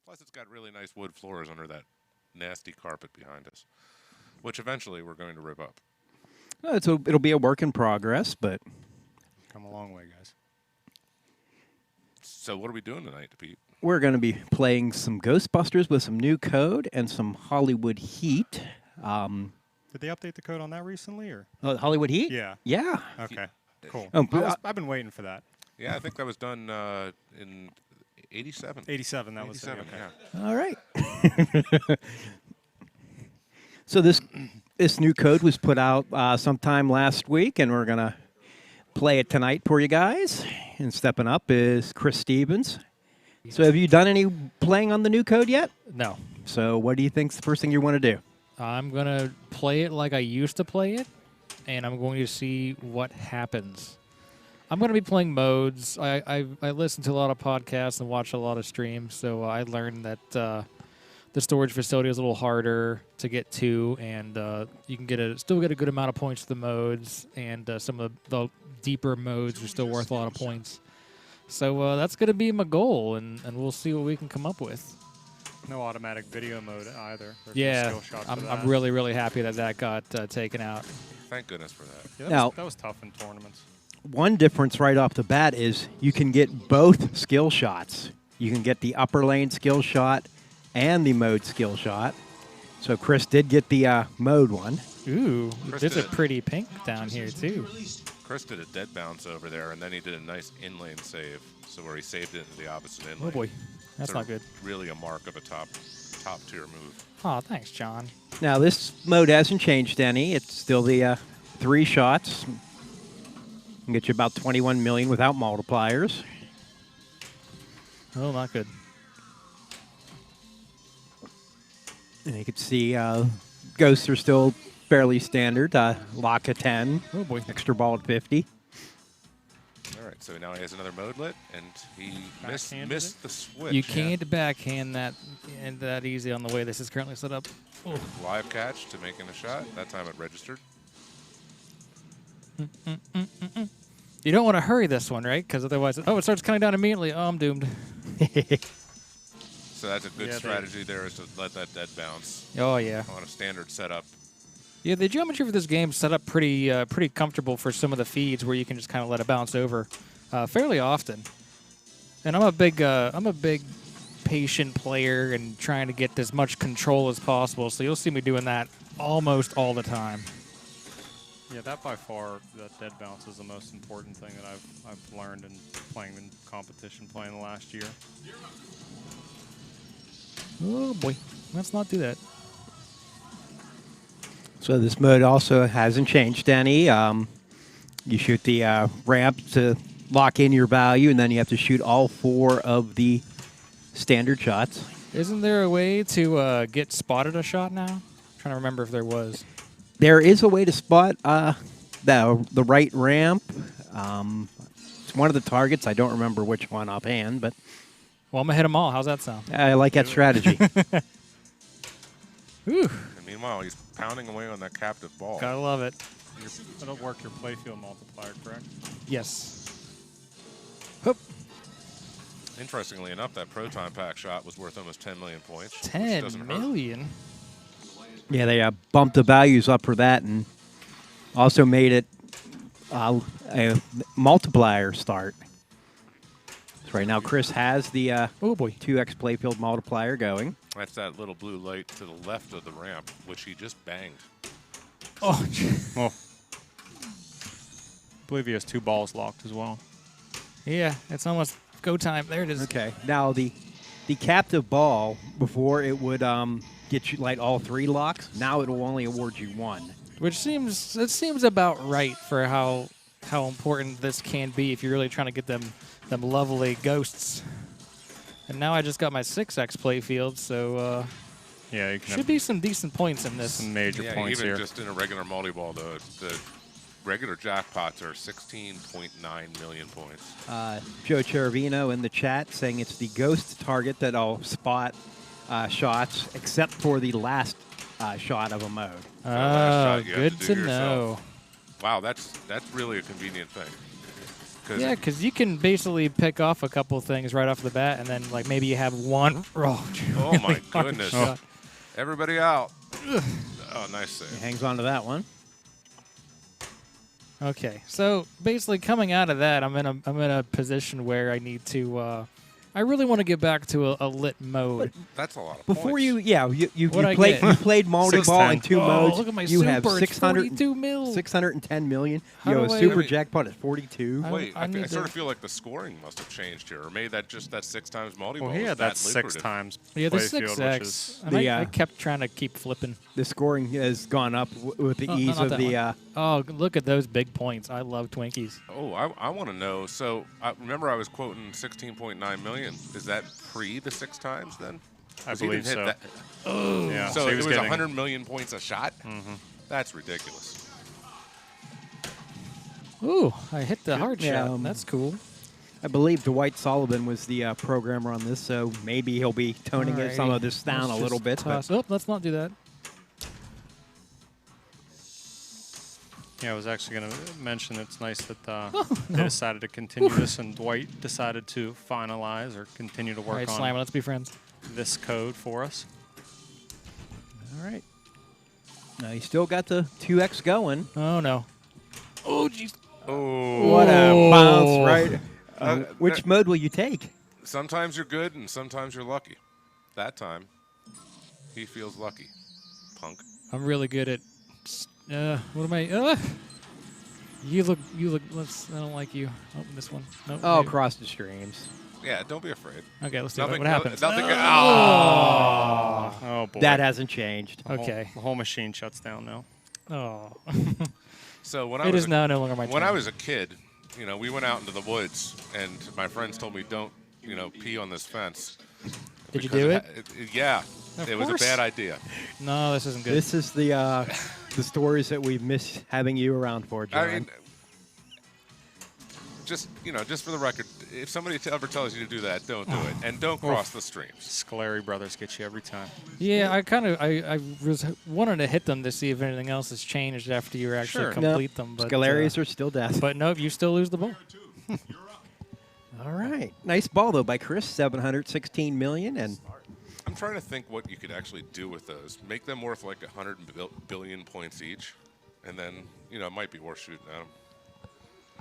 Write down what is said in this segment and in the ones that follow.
Plus, it's got really nice wood floors under that nasty carpet behind us, which eventually we're going to rip up. It'll be a work in progress, but Come a long way, guys. So what are we doing tonight, Pete? we're going to be playing some Ghostbusters with some new code and some Hollywood Heat. Did they update the code on that recently, or? Hollywood Heat? Yeah. Yeah. Okay. Cool. Oh, I've been waiting for that. Yeah, I think that was done in 87. 87. That was 87, okay. yeah. All right. So this new code was put out sometime last week, and we're going to play it tonight for you guys. And stepping up is Chris Stevens. So have you done any playing on the new code yet? No. So what do you think's the first thing you want to do? I'm going to play it like I used to play it, and I'm going to see what happens. I'm going to be playing modes. I listen to a lot of podcasts and watch a lot of streams, so I learned that the storage facility is a little harder to get to, and you can still get a good amount of points for the modes, and some of the deeper modes are still worth a lot of points. So that's going to be my goal, and we'll see what we can come up with. No automatic video mode either. There's no Yeah, skill shots for I'm that. really, really happy that got taken out. Thank goodness for that. Yeah, Now- that was tough in tournaments. One difference right off the bat is you can get both skill shots. You can get the upper lane skill shot and the mode skill shot. So Chris did get the mode one. Ooh, Chris there's a did. pretty pink down here, too. Chris did a dead bounce over there, and then he did a nice in-lane save, so where he saved it into the opposite in-lane. Oh, boy. That's It's not good. Really a mark of a top-tier move. Oh, thanks, John. Now this mode hasn't changed any. It's still the 3 shots. Can get you about 21 million without multipliers. Oh, not good. And you can see ghosts are still fairly standard. Lock at 10. Oh, boy. Extra ball at 50. All right, so now he has another mode lit, and he Backhanded missed the switch. You can't backhand that easy on the way this is currently set up. Oh. Live catch to making a shot. That time it registered. You don't want to hurry this one, right? Because otherwise, it starts coming down immediately. Oh, I'm doomed. So that's a good Yeah, strategy there, is to let that dead bounce Oh, yeah. on a standard setup. Yeah, the geometry for this game is set up pretty comfortable for some of the feeds where you can just kind of let it bounce over fairly often. And I'm a big patient player and trying to get as much control as possible. So you'll see me doing that almost all the time. Yeah, that by far, that dead bounce is the most important thing that I've learned in playing in competition, playing the last year. Oh, boy. Let's not do that. So this mode also hasn't changed any. You shoot the ramp to lock in your value, and then you have to shoot all 4 of the standard shots. Isn't there a way to get spotted a shot now? I'm trying to remember if there was. There is a way to spot the right ramp. It's one of the targets. I don't remember which one offhand, but Well, I'm going to hit them all. How's that sound? I like that strategy. Whew. And meanwhile, he's pounding away on that captive ball. Gotta love it. It'll work your playfield multiplier, correct? Yes. Hoop. Interestingly enough, that Proton Pack shot was worth almost 10 million points. which 10 doesn't hurt. million? Yeah, they bumped the values up for that and also made it a multiplier start. So right now, Chris has the Oh, boy. 2x playfield multiplier going. That's that little blue light to the left of the ramp, which he just banged. Oh, Well, I believe he has 2 balls locked as well. yeah. It's almost go time. There it is. Okay. Now the captive ball, before it would get you like all 3 locks. Now it will only award you 1. Which seems about right for how important this can be if you're really trying to get them lovely ghosts. And now I just got my 6x playfield, so Yeah, you can should have be some decent points in this. some major Yeah, points even here. just in a regular multi-ball, though, the regular jackpots are 16.9 million points. Joe Cherovino in the chat saying it's the ghost target that'll spot shots except for the last shot of a mode. So the last Oh, shot you have good do to yourself. know. Wow, that's really a convenient thing. Yeah, because you can basically pick off a couple things right off the bat, and then like maybe you have one. Oh really my hard goodness! shot. Everybody out. Oh, nice He save. hangs on to that one. Okay, so basically coming out of that, I'm in a position where I need to. I really want to get back to a lit mode. That's a lot of Before points. you What'd I played get? you played multi-ball in 2 modes. Look at my you have super, it's 42 mil. 610 million. How You have do a I- super jackpot at 42. Wait, I I need sort to- of feel like the scoring must have changed here, or maybe that 6 times multi-ball Well, he was had that 6 lucrative. times Yeah, the playfield, 6X. which is I kept trying to keep flipping. The scoring has gone up with the Oh, no, ease not of that the. one. Oh, look at those big points. I love Twinkies. Oh, I want to know. So, remember I was quoting 16.9 million. Is that pre the 6 times then? I 'Cause he believe didn't hit so. that. Yeah, So he it was getting 100 million points a shot? That's ridiculous. Ooh, I hit the hard Yeah, shot. That's cool. I believe Dwight Sullivan was the programmer on this, so maybe he'll be toning some Alrighty. of this down Let's a little just bit. toss- But Oh, let's not do that. Yeah, I was actually going to mention it's nice that they decided to continue this, and Dwight decided to finalize or continue to All work right, on Slammer, let's be friends. this code for us. all right. Now you still got the 2x going. Oh, no. Oh, jeez. Oh. What a bounce, right? Which that- mode will you take? Sometimes you're good and sometimes you're lucky. That time, he feels lucky. Punk. I'm really good at. What am I? You look. I don't like you. Oh, this one. Nope, Oh, maybe. across the streams. Yeah, don't be afraid. Okay, let's do Nothing, it. What happens? Nothing, Oh, boy. That hasn't changed. Okay. The whole machine shuts down now. Oh. So when I It was is now no longer my turn. when I was a kid, we went out into the woods, and my friends told me don't, pee on this fence. Did you because do it? Yeah, Of it was a course. bad idea. No, this isn't good. This is the stories that we miss having you around for, John. I mean, just for the record, if somebody ever tells you to do that, don't do it, and don't cross the streams. Scolari Brothers get you every time. Yeah, I was wanted to hit them to see if anything else has changed after you actually Sure. complete them. But Scalari's are still death. But nope, you still lose the ball. All right. Nice ball, though, by Chris. 716 million. And I'm trying to think what you could actually do with those. Make them worth like 100 billion points each, and then it might be worth shooting at them.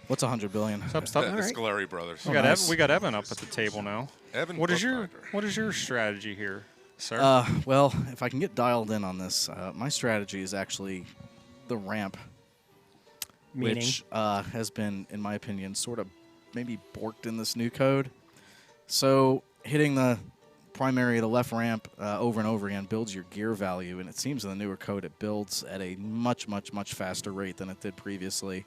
What's 100 billion? Stop. The right. Scolari brothers. We got nice. we got Evan up at the table now. Evan What is your Bookbinder. strategy here, sir? Well, if I can get dialed in on this, my strategy is actually the ramp, meaning? which has been, in my opinion, sort of maybe borked in this new code. So hitting the primary, the left ramp over and over again builds your gear value, and it seems in the newer code it builds at a much, much, much faster rate than it did previously,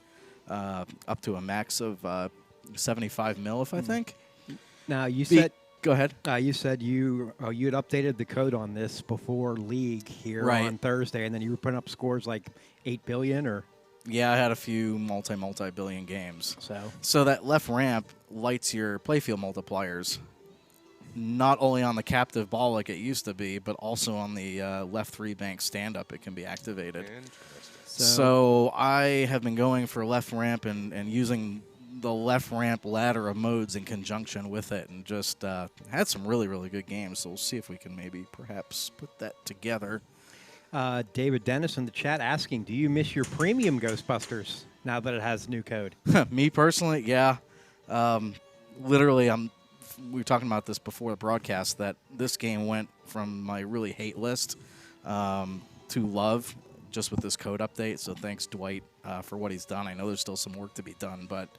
up to a max of 75 mil, if I think. Now, you said Go ahead. you said you had updated the code on this before League here Right. on Thursday, and then you were putting up scores like 8 billion or Yeah, I had a few multi-billion games. so. So that left ramp lights your playfield multipliers, not only on the captive ball like it used to be, but also on the left 3-bank stand-up it can be activated. Interesting. So I have been going for left ramp and using the left ramp ladder of modes in conjunction with it, and just had some really, really good games. So we'll see if we can maybe perhaps put that together. David Dennis in the chat asking, do you miss your premium Ghostbusters now that it has new code? Me personally, yeah. Literally, we were talking about this before the broadcast, that this game went from my really hate list to love just with this code update. So thanks, Dwight, for what he's done. I know there's still some work to be done, but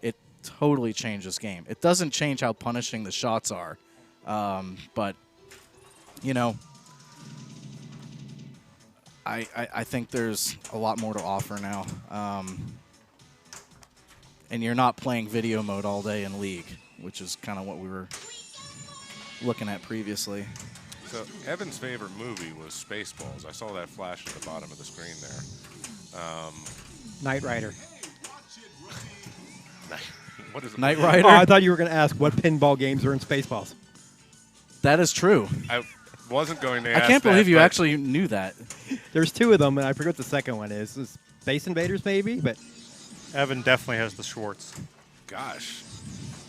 it totally changed this game. It doesn't change how punishing the shots are, but, I think there's a lot more to offer now. And you're not playing video mode all day in League, which is kind of what we were looking at previously. So Evan's favorite movie was Spaceballs. I saw that flash at the bottom of the screen there. Knight Rider. What is it? Knight Oh, Rider? I thought you were going to ask what pinball games are in Spaceballs. That is true. I wasn't going to I ask can't believe that, you but actually knew that. There's 2 of them, and I forget what the second one is. Is Space Invaders, maybe? But Evan definitely has the Schwartz. gosh.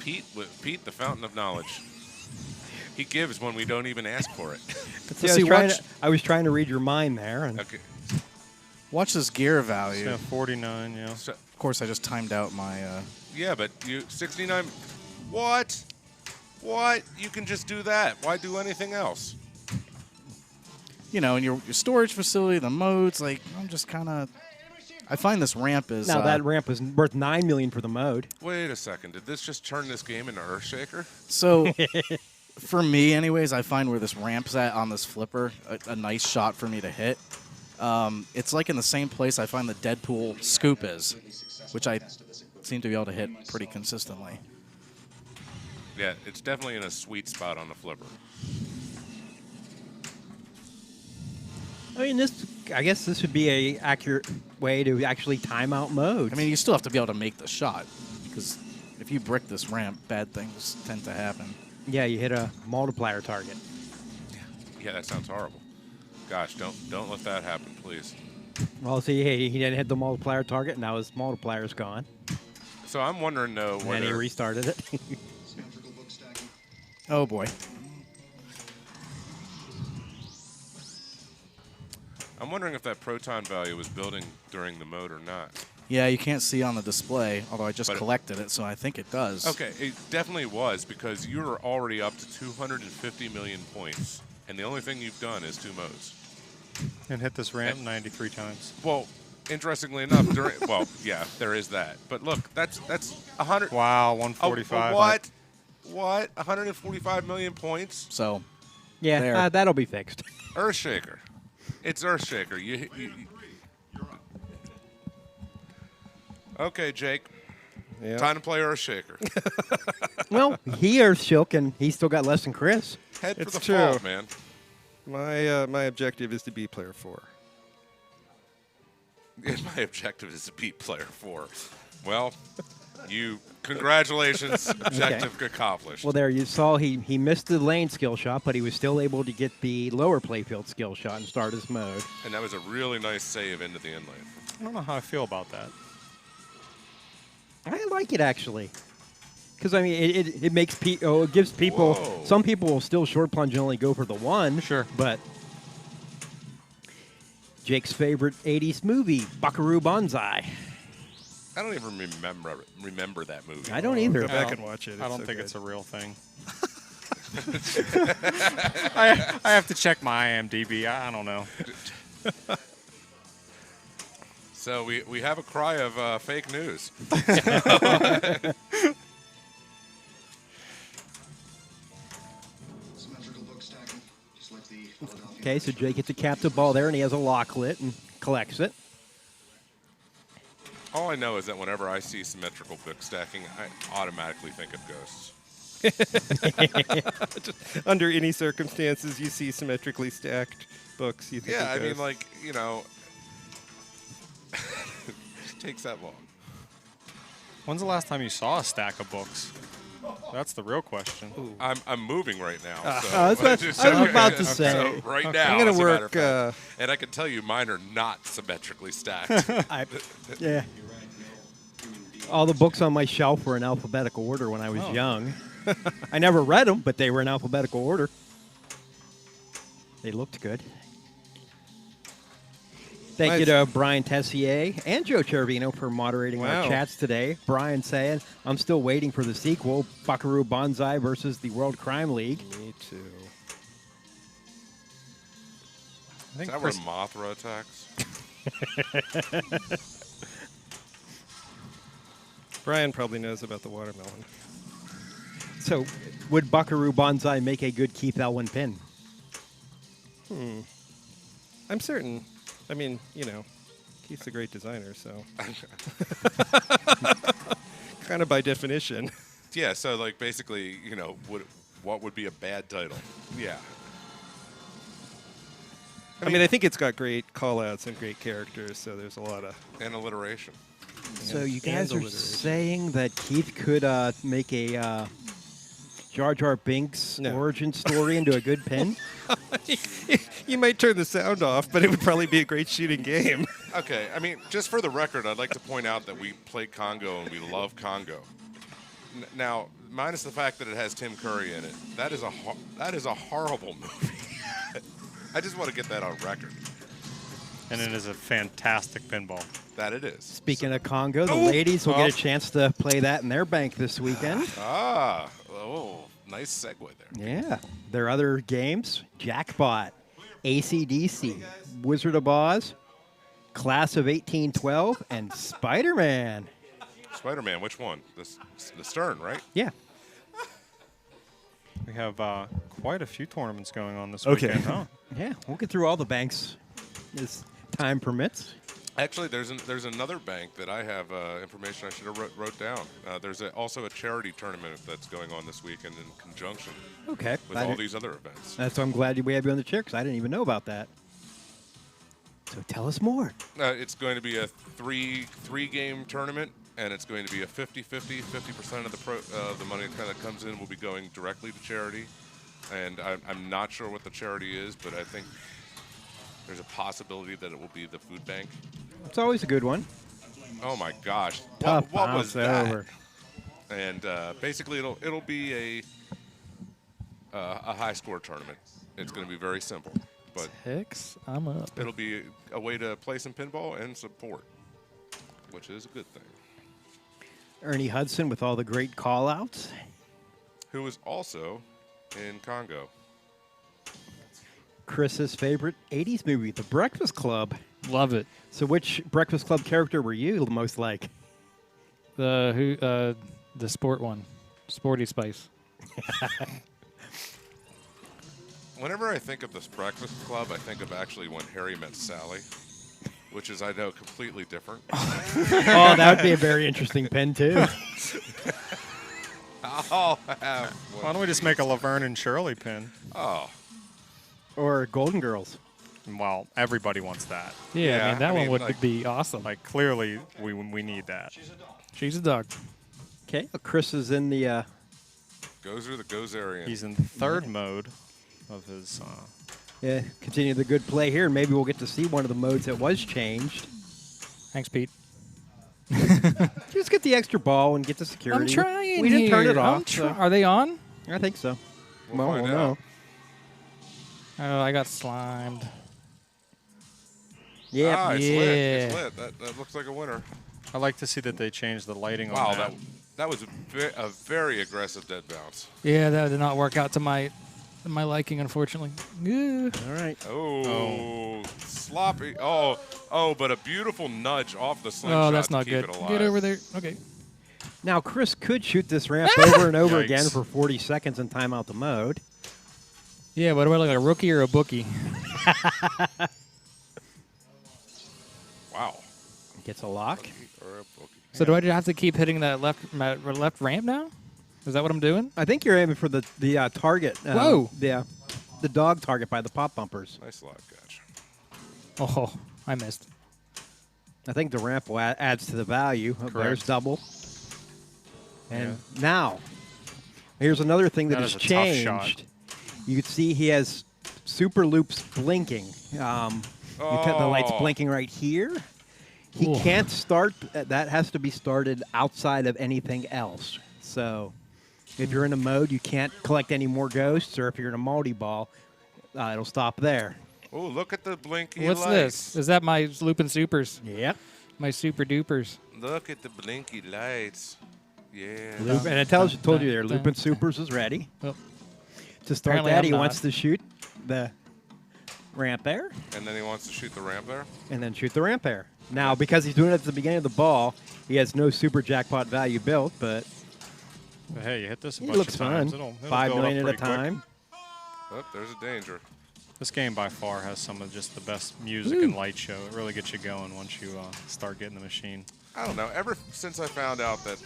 Pete, the fountain of knowledge. He gives when we don't even ask for it. See, I was trying to read your mind there. And Okay. Watch this gear value. Yeah, 49, yeah. So, Of course, I just timed out my. yeah, but 69. What? What? You can just do that. Why do anything else? In your storage facility, the modes. Like, I'm just kind of. I find this ramp is. now that ramp was worth $9 million for the mode. Wait a second. Did this just turn this game into Earthshaker? So, for me, anyways, I find where this ramp's at on this flipper a nice shot for me to hit. It's like in the same place I find the Deadpool scoop is, which I seem to be able to hit pretty consistently. Yeah, it's definitely in a sweet spot on the flipper. I mean, I guess this would be a accurate way to actually time out modes. I mean, you still have to be able to make the shot, because if you brick this ramp, bad things tend to happen. yeah, you hit a multiplier target. Yeah, that sounds horrible. Gosh, don't let that happen, please. Well, see, he didn't hit the multiplier target. Now his multiplier's gone. So I'm wondering, though, And then he whether restarted it. Oh boy. I'm wondering if that proton value was building during the mode or not. Yeah, you can't see on the display, although I just But collected it, so I think it does. Okay, it definitely was, because you were already up to 250 million points, and the only thing you've done is 2 modes. And hit this ramp 93 times. Well, interestingly enough, well, yeah, there is that. But look, that's 100. Wow, Oh, 145. what? What? 145 million points? So, yeah, There. that'll be fixed. Earthshaker. It's Earthshaker. Okay, Jake. Yeah. Time to play Earthshaker. Well, he earth shook, and he still got less than Chris. Head for It's the true. fault, man. My objective is to be player 4. My objective is to beat player 4. Well, congratulations, objective accomplished. Well, there you saw he missed the lane skill shot, but he was still able to get the lower playfield skill shot and start his mode. And that was a really nice save into the end lane. I don't know how I feel about that. I like it actually, because I mean it makes it gives people. Whoa. Some people will still short plunge and only go for the one. Sure. But Jake's favorite '80s movie, Buckaroo Banzai. I don't even remember that movie. I don't either. Go back I and watch it. I don't so think good. it's a real thing. I have to check my IMDb. I don't know. So we have a cry of fake news. Okay, so Jake gets a captive ball there, and he has a lock lit and collects it. All I know is that whenever I see symmetrical book stacking, I automatically think of ghosts. Under any circumstances, you see symmetrically stacked books. You think Yeah, I of mean, ghosts. like, it takes that long. When's the last time you saw a stack of books? That's the real question. I'm moving right now. So that's what I was about to say. So right now, I'm gonna as a matter of work. fact. And I can tell you, mine are not symmetrically stacked. Yeah. All the books on my shelf were in alphabetical order when I was young. I never read them, but they were in alphabetical order. They looked good. Thank you to Brian Tessier and Joe Chervino for moderating our Wow. chats today. Brian saying, I'm still waiting for the sequel, Buckaroo Banzai versus the World Crime League. Me too. I think Is that Chris, where Mothra attacks? Brian probably knows about the watermelon. So, would Buckaroo Banzai make a good Keith Elwin pin? I'm certain. I mean, Keith's a great designer, so kind of by definition. Yeah, so like basically, what would be a bad title? Yeah. I mean, I think it's got great call-outs and great characters, so there's a lot of... And alliteration. So you And guys are alliteration. saying that Keith could make a Jar Jar Binks No. origin story into a good pin? You might turn the sound off, but it would probably be a great shooting game. Okay, I mean, just for the record, I'd like to point out that we play Congo and we love Congo. Now, minus the fact that it has Tim Curry in it, that is a horrible movie. I just want to get that on record. And it is a fantastic pinball. That it is. Speaking of Congo, the ladies will get a chance to play that in their bank this weekend. Nice segue there. Yeah. Their other games, Jackpot, AC/DC, Wizard of Oz, Class of 1812, and Spider-Man. Spider-Man, which one? The Stern, right? Yeah. We have quite a few tournaments going on this Okay. weekend, huh? Yeah, we'll get through all the banks as time permits. Actually, there's another bank that I have information I should have wrote down. There's also a charity tournament that's going on this weekend in conjunction Okay. with all these other events. That's why I'm glad we have you on the chair, because I didn't even know about that. So tell us more. It's going to be a three-game tournament, and it's going to be a 50-50. 50% of the money that comes in will be going directly to charity. And I'm not sure what the charity is, but I think there's a possibility that it will be the food bank. It's always a good one. Oh my gosh! Tough What was that? over. And basically, it'll be a high score tournament. It's going to be very simple, but Hicks, I'm up. it'll be a way to play some pinball and support, which is a good thing. Ernie Hudson with all the great call-outs. Who is also in Congo? Chris's favorite 80s movie, The Breakfast Club. Love it. So which Breakfast Club character were you most like? The sport one, Sporty Spice. Whenever I think of this Breakfast Club, I think of actually When Harry Met Sally, which is, I know, completely different. Oh, that would be a very interesting pen, too. I'll have one. Why don't we just make a Laverne and Shirley pin? Oh, Or Golden Girls. Well, everybody wants that. Yeah, Yeah, man, that I one mean, would like- be awesome. Like, clearly, we need that. She's a dog. Okay, well, Chris is in the... goes through the Gozerian. He's in the third mode of his... continue the good play here, and maybe we'll get to see one of the modes that was changed. Thanks, Pete. Just get the extra ball and get the security. I'm trying. We didn't turn here. it off. so Are they on? I think so. We'll find out. know. Oh, I got slimed. Yeah. Ah, it's Yeah. lit. It's lit. That looks like a winner. I like to see that they changed the lighting Wow, on that. that was a very aggressive dead bounce. Yeah, that did not work out to my liking, unfortunately. Yeah. All right. Oh, sloppy. Oh, but a beautiful nudge off the slingshot Oh, that's to not keep good. it alive. Get over there. Okay. Now, Chris could shoot this ramp over and over Yikes. again for 40 seconds and time out the mode. Yeah, but do I look like a rookie or a bookie? Wow. Gets a lock. Or a bookie. So do I just have to keep hitting that left ramp now? Is that what I'm doing? I think you're aiming for the target. Whoa. The dog target by the pop bumpers. Nice lock catch. Oh, I missed. I think the ramp adds to the value. Oh, there's Correct. double. And now, here's another thing that That has is a tough shot. changed. You can see he has super loops blinking. You got the lights Oh. blinking right here. He Ooh. can't start. That has to be started outside of anything else. So if you're in a mode, you can't collect any more ghosts, or if you're in a multi-ball, it'll stop there. Oh, look at the blinky What's lights. this? Is that my looping supers? Yep. My super dupers. Look at the blinky lights. Yeah. Loop, and it told you there, Lupin Supers is ready. Oh. To start Apparently that, I'm he not. wants to shoot the ramp there, And then he wants to shoot the ramp there. and then shoot the ramp there. Now, because he's doing it at the beginning of the ball, he has no super jackpot value built, but But hey, you hit this a it bunch looks of fun. times. It'll 5 build up million at a pretty quick. time. Oh, there's a danger. This game by far has some of just the best music and light show. It really gets you going once you start getting the machine. I don't know. Ever since I found out that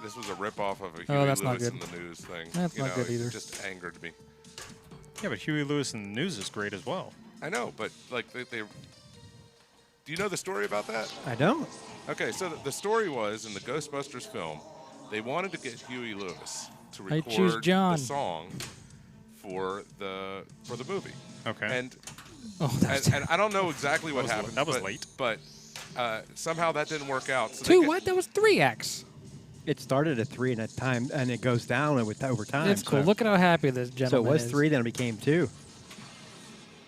this was a ripoff of a Oh, Huey that's not Lewis good. in the News thing, That's you not know, good either. it just angered me. Yeah, but Huey Lewis in the News is great as well. I know, but like they do you know the story about that? I don't. Okay, so the story was in the Ghostbusters film, they wanted to get Huey Lewis to I choose record John. the song for the movie. Okay. And Oh, and I don't know exactly what happened. that was but, late. But somehow that didn't work out. So two? What? That was 3x. It started at 3 and at time, and it goes down with over time. It's cool. So, Look at how happy this so it gentleman was is. 3, then it became 2.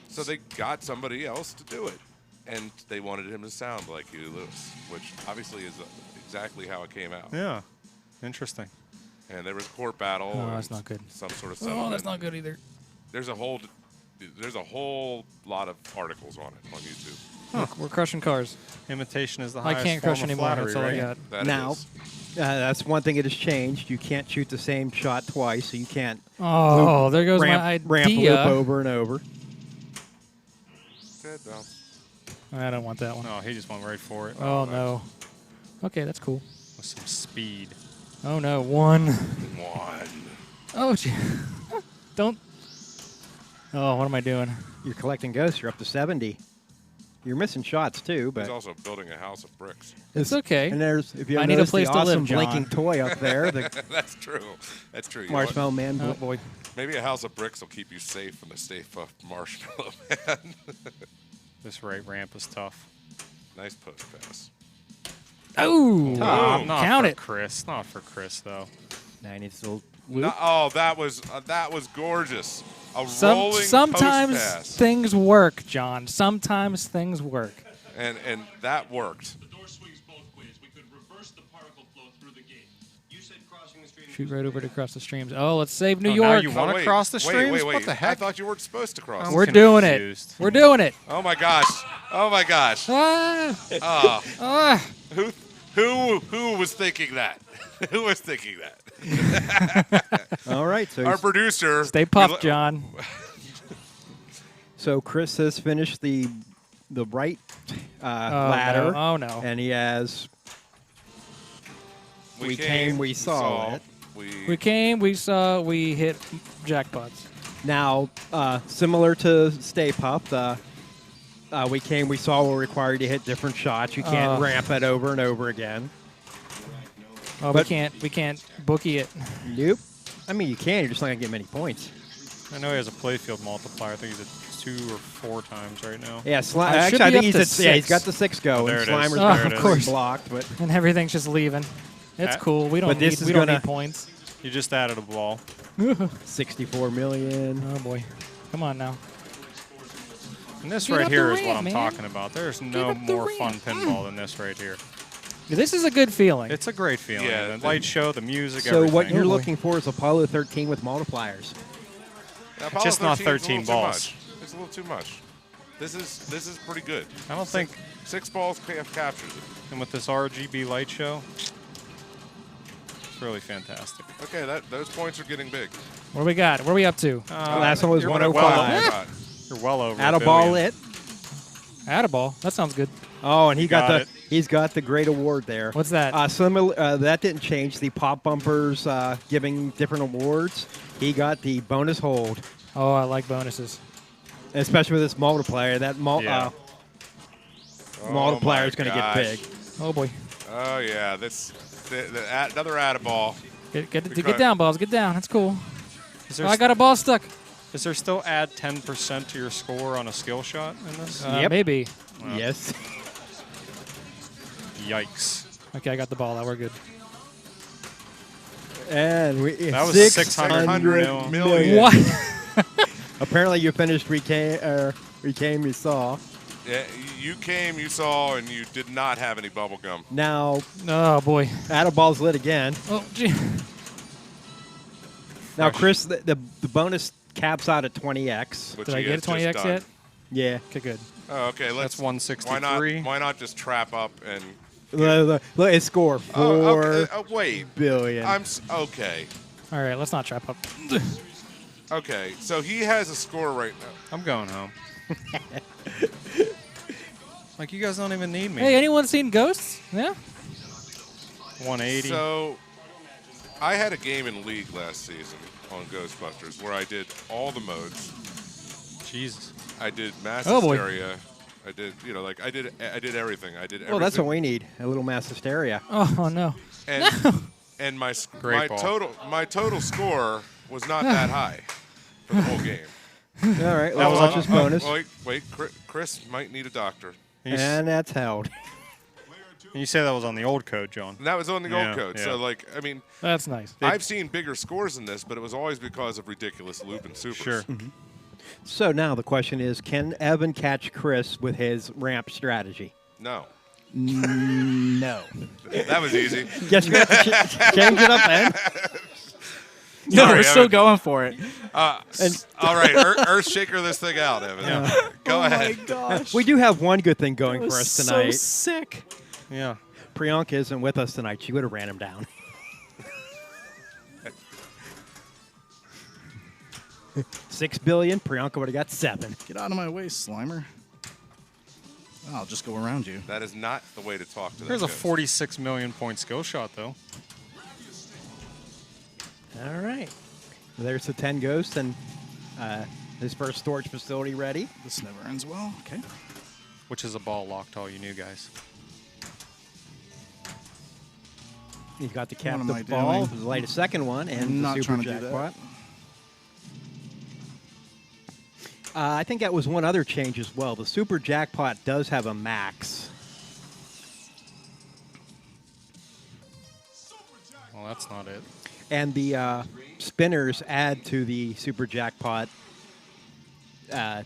So they got somebody else to do it, and they wanted him to sound like Huey Lewis, which obviously is exactly how it came out. Yeah. Interesting. And there was a court battle. Oh, and that's not good. Some sort of settlement. Oh, that's not good either. There's a whole lot of articles on it on YouTube. We're crushing cars. Imitation is the I highest can't form crush of anymore. flattery, That's all right? I got. That it Now, is. that's one thing that has changed. You can't shoot the same shot twice, so you can't Oh, there goes my ramp idea. loop over and over. Good, though. I don't want that one. No, he just went right for it. Oh, no. Okay, that's cool. With some speed. Oh, no. 1. One. Oh, gee. Don't. Oh, what am I doing? You're collecting ghosts. You're up to 70. You're missing shots too, but He's also building a house of bricks. It's okay. And there's if you I ever need a notice place the to live, awesome John. blinking toy up there, the That's true. That's true. You know what? Marshmallow Man. Oh, boy. Maybe a house of bricks will keep you safe from the Stay Puft Marshmallow Man. This right ramp is tough. Nice post pass. Oh, Tom. Not count for it. Chris. Not for Chris, though. 90 still. No, oh, that was gorgeous. A rolling Sometimes post pass. things work, John. Sometimes things work. And that worked. The door swings both ways. We could reverse the particle flow through the gate. You said crossing the stream. Shoot right over to cross the streams. Oh, let's save New Oh, now York. you wanna wait, cross the wait, streams? Wait, What the I heck? thought you weren't supposed to cross. I'm We're doing confused. it. We're doing it. Oh my gosh. Oh my gosh. Ah, Oh, ah. who was thinking that? Who was thinking that? All right, so Our producer. Stay puffed, John. so Chris has finished the right Oh, ladder, no. Oh, no. and he has. We came, we saw it. We came, we saw, we hit jackpots. Now, similar to Stay Puft, we came, we saw we're required to hit different shots. You can't ramp it over and over again. Oh, But- we can't bookie it. Nope. I mean, you can. You're just not gonna get many points. I know he has a playfield multiplier. I think he's at 2 or 4 times right now. Yeah, should actually, be I think up he's to at 6. Yeah, he's 6. got the 6 go, There and it is. Slimer's There got it the is. 3 course. blocked. But And everything's just leaving. It's cool. We don't but this need is we don't gonna- need points. You just added a ball. 64 million. Oh boy. Come on now. And this Get right up here the is what ramp, I'm man. talking about. There's no up the more fun ramp. pinball than this right here. This is a good feeling. It's a great feeling. Yeah, The light show, the music, So everything. what you're Oh, boy. looking for is Apollo 13 with multipliers. Now, Apollo Just not 13 is a 13 little too balls. much. It's a little too much. This is pretty good. I don't think, 6 balls captures it. and with this RGB light show, it's really fantastic. Okay, those points are getting big. What do we got? What are we up to? Last one was you're 105. You're well over. Out a of ball billion. it. Attaboll. That sounds good. Oh, and he got it. he's got the great award there. What's that? Similar. That didn't change. The pop bumpers giving different awards. He got the bonus hold, Oh, I like bonuses. especially with this multiplier. That Yeah. multiplier is Oh going to my get gosh. big. Oh boy. Oh yeah, another Atta-ball. Get down, balls. Get down. That's cool. Is there, Oh, I got a ball stuck. is there still add 10% to your score on a skill shot in this? Yep. Maybe. Yes. Yikes. Okay, I got the ball. That we're good. And That was 600 million. What? Apparently, you finished. We came. You saw. Yeah, you came, you saw, and you did not have any bubble gum. Now, Oh boy. Atta-ball's lit again. Oh gee. Now, Chris, the bonus caps out at 20x. Which Did I he get a has just 20x done. yet? Yeah. Okay, good. Oh, okay, let's. That's 163. Why not just trap up and? Look, it scored Oh, 4 wait. billion. Okay. All right, let's not trap up. Okay, so he has a score right now. I'm going home. Like, you guys don't even need me. Hey, anyone seen Ghosts? Yeah. 180. So, I had a game in League last season on Ghostbusters where I did all the modes. Jesus. I did mass Oh, boy. hysteria. I did, I did everything. I did everything. Well, that's what we need. A little mass hysteria. Oh no. And my Great ball. total score was not that high for the whole game. All right, That let's was watch on- this bonus. Wait, Chris might need a doctor. He's- And that's held. And you say that was on the old code, John. And that was on the Yeah, old code. yeah. So, like, I mean, That's nice. I've seen bigger scores than this, but it was always because of ridiculous loop and supers. Sure. So now the question is, can Evan catch Chris with his ramp strategy? No. No. That was easy. Guess you have to change it up, Ed. No, Sorry, we're still Evan. going for it. All right, Earthshaker this thing out, Evan. Go ahead. Oh my gosh. We do have one good thing going That for was us tonight. So sick. Yeah. Priyanka isn't with us tonight. She would have ran him down. $6 billion. Priyanka would have got 7. Get out of my way, Slimer. I'll just go around you. That is not the way to talk to There's a that ghost. 46 million point skill shot, though. All right. There's the 10 ghosts and his first storage facility ready. This never ends well. Okay. Which is a ball locked, all you new guys. He's got the What am captive I ball, doing? light a second one, and I'm the not super trying to do that. jackpot. I think that was one other change as well. The super jackpot does have a max. Well, that's not it. And the spinners add to the super jackpot at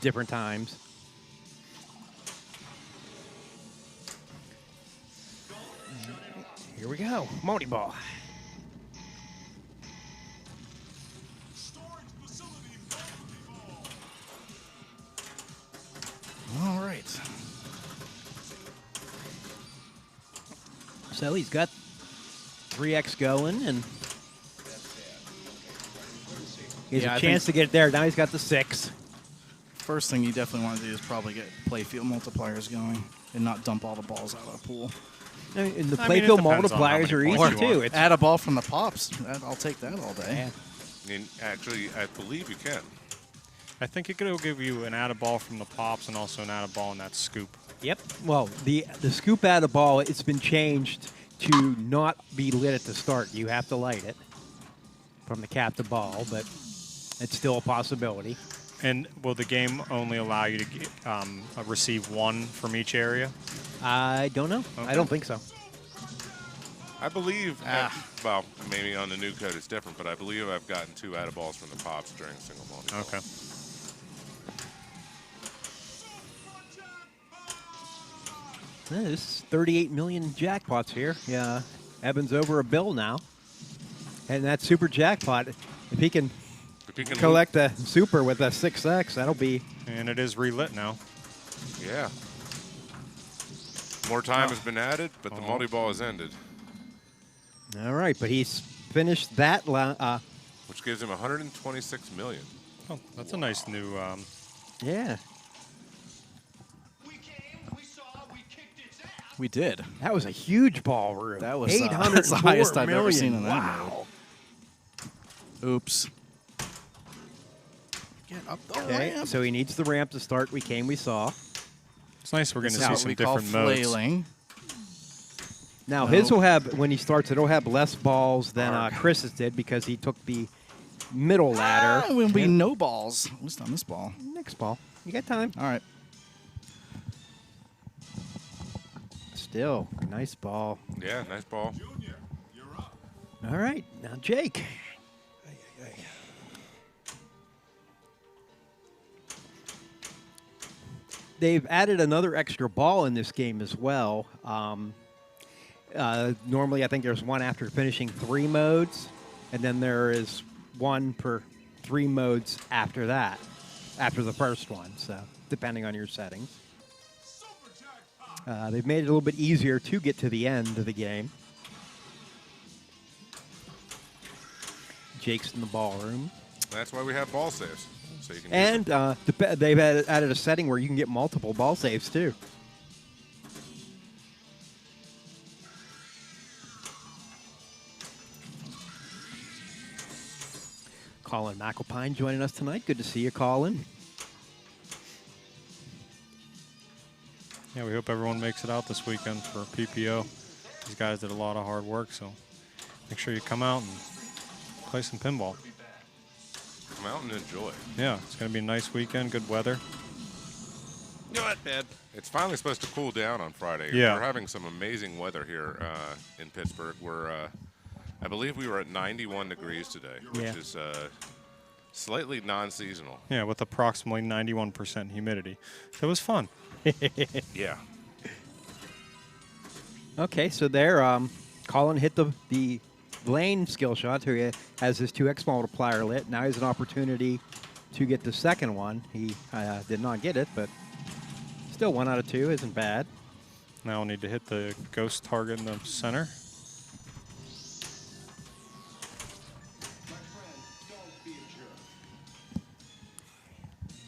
different times. Here we go. Multi ball. All right. So he's got 3x going, and he has Yeah, a I chance to think- get it there. Now he's got the 6. First thing you definitely want to do is probably get playfield multipliers going and not dump all the balls out of the pool. I mean, and the I mean, it playfield depends on how multipliers many are points easy you too. want. It's Add a ball from the pops. I'll take that all day. And actually, I believe you can. I think it could give you an added ball from the pops and also an added ball in that scoop. Yep. Well, the scoop out of ball, it's been changed to not be lit at the start. You have to light it from the captive ball, but it's still a possibility. And will the game only allow you to receive one from each area? I don't know. I Okay. don't think so. I believe, well, maybe on the new code it's different, but I believe I've gotten 2 added balls from the pops during a single multi. Okay. Yeah, this is 38 million jackpots here. Yeah, Evan's over $1 billion now, and that super jackpot, if he can If you can collect a super with a 6x, that'll be. And it is relit now. Yeah. More time has been added, but the multi-ball has ended, All right, but he's finished that. which gives him 126 million. Oh, that's a nice new. Yeah, We came, we saw, we kicked its ass. We did. that was a huge ballroom. That was 804 that's the highest I've ever million. seen in that Wow. mode. Oops. Get up the Okay, ramp. so he needs the ramp to start. We came, we saw. It's nice we're going to This is see what some we call different modes. flailing. Now No. his will have, when he starts, it'll have less balls than Chris's did because he took the middle ladder. Ah, will be And- no balls. At least on this ball. Next ball. You got time. All right. Still, nice ball. Yeah, nice ball. All right, now Jake. They've added another extra ball in this game as well. Normally, I think there's one after finishing 3 modes, and then there is one per 3 modes after that, after the first one, so depending on your settings. They've made it a little bit easier to get to the end of the game. Jake's in the ballroom. That's why we have ball saves. So you can And they've added a setting where you can get multiple ball saves, too. Colin McAlpine joining us tonight. Good to see you, Colin. Yeah, we hope everyone makes it out this weekend for PPO. These guys did a lot of hard work, so make sure you come out and play some pinball. come out and enjoy. Yeah, it's going to be a nice weekend, good weather. do it, Dad. It's finally supposed to cool down on Friday. Yeah. We're having some amazing weather here in Pittsburgh. I believe we were at 91 degrees today, which Yeah. is slightly non-seasonal. Yeah, with approximately 91% humidity. It was fun. Yeah. Okay, so there, Colin hit the lane skill shot, who has his 2x multiplier lit. Now he has an opportunity to get the second one. He did not get it, but still 1 out of 2 isn't bad. Now we'll need to hit the ghost target in the center.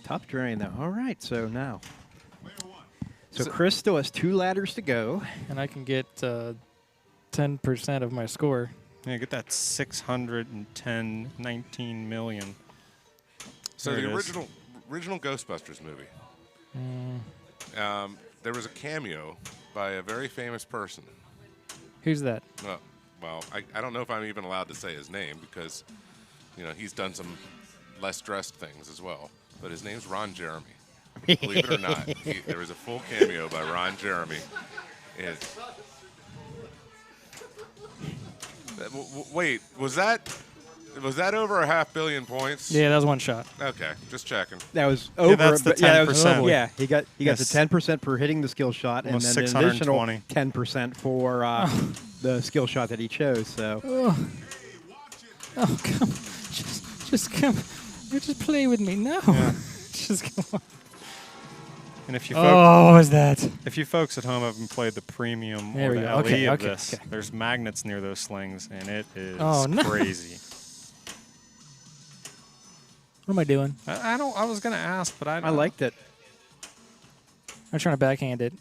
Tough drain, though. All right, so now. So Chris still has 2 ladders to go. And I can get 10% of my score. Yeah, get that 610, 19 million. So There the it is. original Ghostbusters movie, there was a cameo by a very famous person. Who's that? Well, I don't know if I'm even allowed to say his name because, he's done some less dressed things as well. But his name's Ron Jeremy. Believe it or not, there was a full cameo by Ron Jeremy. Wait, was that over a $500 million points? Yeah, that was one shot. Okay, just checking. That was over. that's the but yeah, that was- 10%. yeah, he got the Yes. 10% for hitting the skill shot, and Almost then an additional 620. 10% for the skill shot that he chose. So Oh, come. Just come. You just play with me. No. Yeah. Just come on. And if you Oh, what is that? if you folks at home haven't played the premium There or we the go. LE Okay, of okay, this, okay. there's magnets near those slings, and it is Oh, no. crazy. What am I doing? I was gonna ask, but I liked it. I'm trying to backhand it.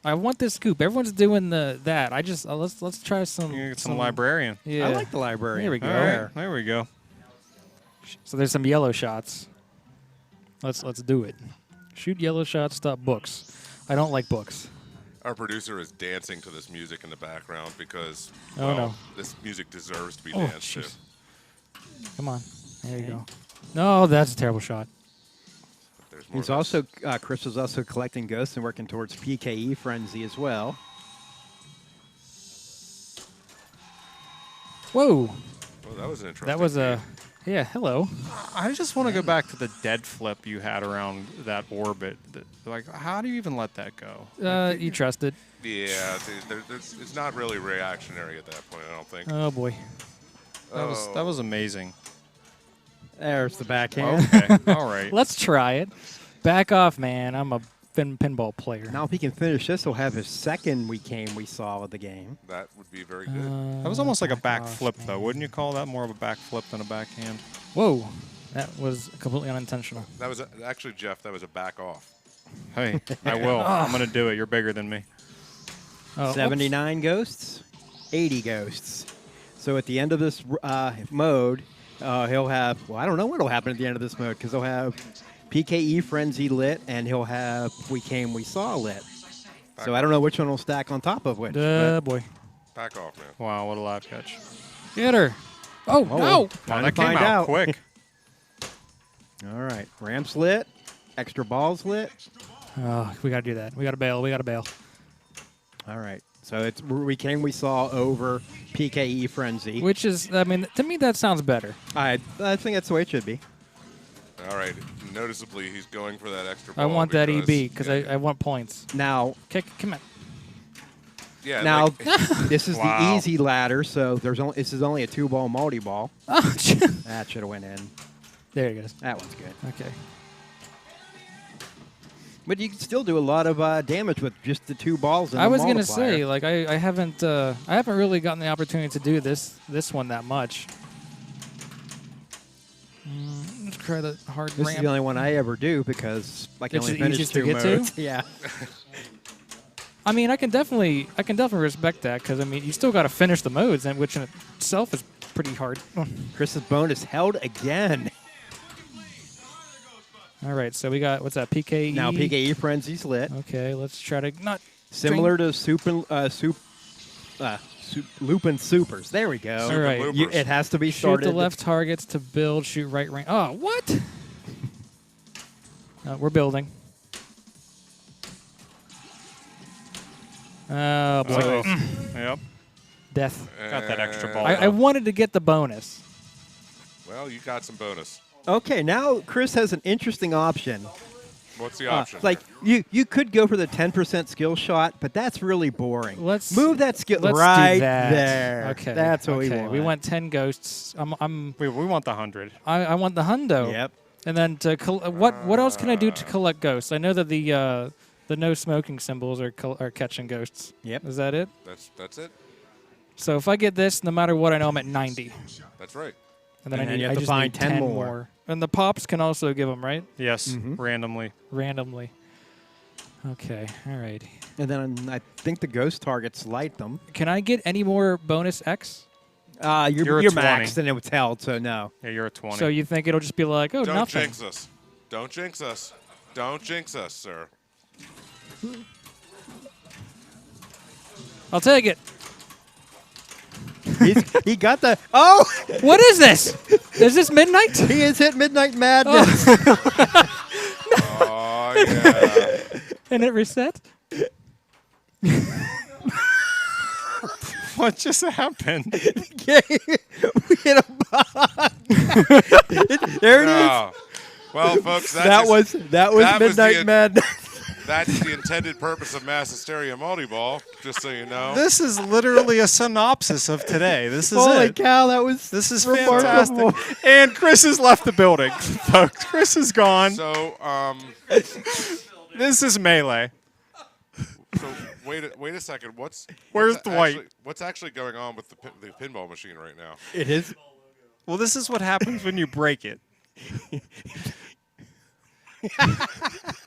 I want this scoop. Everyone's doing that. I just let's try some. You get some librarian. Yeah. I like the library. There we go. All right, there we go. So there's some yellow shots. Let's do it. Shoot yellow shots. Stop books. I don't like books. Our producer is dancing to this music in the background because, Oh, well, no. this music deserves to be Oh, danced to. jeez. Come on. There you go. No, that's a terrible shot. There's more He's of also Chris is also collecting ghosts and working towards PKE frenzy as well. Whoa. Oh, that was an interesting. That was game. Yeah, hello. I just want to go back to the dead flip you had around that orbit. Like, how do you even let that go? You trust it. Yeah, it's not really reactionary at that point, I don't think. Oh, boy. That was amazing. There's the backhand. Okay, all right. Let's try it. Back off, man. I'm a pinball player. Now if he can finish this, he'll have his second we saw of the game. That would be very good. That was almost like a back off, flip, though. man. Wouldn't you call that more of a back flip than a backhand? Whoa. That was completely unintentional. That was actually, Jeff, that was a back off. Hey, I will. I'm going to do it. You're bigger than me. Oh, 79 ghosts, 80 ghosts. So at the end of this mode, he'll have, well, I don't know what will happen at the end of this mode because he'll have PKE Frenzy lit and he'll have We Came, We Saw lit. So I don't know which one will stack on top of which. but boy. Back off, man. Wow, what a live catch. Get her. Oh, well, no. Wow, time that to came find out out. quick. All right, ramps lit, extra balls lit. Oh, we got to do that. We got to bail. We got to bail. All right, so it's We Came, We Saw over PKE Frenzy. Which is, I mean, to me, that sounds better. I think that's the way it should be. All right. Noticeably, he's going for that extra I ball want that EB because because I want points. Now, Come on. Yeah. now like, this is Wow. the easy ladder, so this is only a 2-ball multi-ball. Oh, That should have went in. there it goes. That one's good. Okay. But you can still do a lot of damage with just the 2 balls. And I the was gonna multiplier. say, like, I haven't really gotten the opportunity to do this one that much. Let's try the hard This ramp. is the only one I ever do because I can It's only the finish easiest to 2 get to? modes. Yeah. I mean, I can definitely respect that because I mean, you still got to finish the modes, and which in itself is pretty hard. Chris's bonus held again. All right, so we got what's that? PKE. Now PKE Frenzy's lit. Okay, let's try to not Similar to Lupin Supers. There we go. All right. It has to be shoot started. the left targets to build. Shoot right range. Oh, what? We're building. Oh boy, Yep. death. Got that extra ball. I wanted to get the bonus. Well, you got some bonus. Okay, now Chris has an interesting option. What's the option? Like you could go for the 10% skill shot, but that's really boring. Let's move that skill Let's right do that. there. Okay, that's what we want. We went 10 ghosts. We want the 100. I want the hundo. Yep. And then to what else can I do to collect ghosts? I know that the no smoking symbols are catching ghosts. Yep. Is that it? That's it. So if I get this, no matter what, I know I'm at 90. That's right. And then And I then need you have I to just find need 10 10 more. And the pops can also give them, right? Yes, randomly. Randomly. Okay. All right. And then I think the ghost targets light them. Can I get any more bonus X? You're a 20. maxed and it was held, so no. Yeah, you're a 20. So you think it'll just be like, oh, Don't nothing? jinx us. Don't jinx us. Don't jinx us, sir. I'll take it. He got the. Oh! What is this? Is this midnight? He has hit Midnight Madness. Oh, yeah. And it reset? What just happened? We hit a bug. There it is. No. Well, folks, That was Midnight the- Madness. That's the intended purpose of Mass Hysteria Multi-Ball, just so you know. This is literally a synopsis of today. This is Holy it. cow, that was This is remarkable. fantastic. And Chris has left the building, folks. Chris is gone. So, This is Melee. so wait a second. Where's Dwight? What's actually going on with the pinball machine right now? It is. Well, this is what happens when you break it.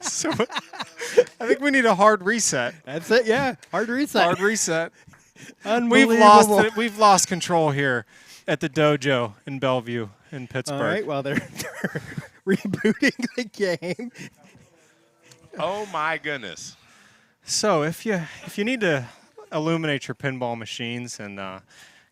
So I think we need a hard reset. That's it, yeah. Hard reset. Hard reset. Unbelievable. We've lost control here at the dojo in Bellevue in Pittsburgh. All right, well, they're rebooting the game. Oh my goodness! So if you need to illuminate your pinball machines and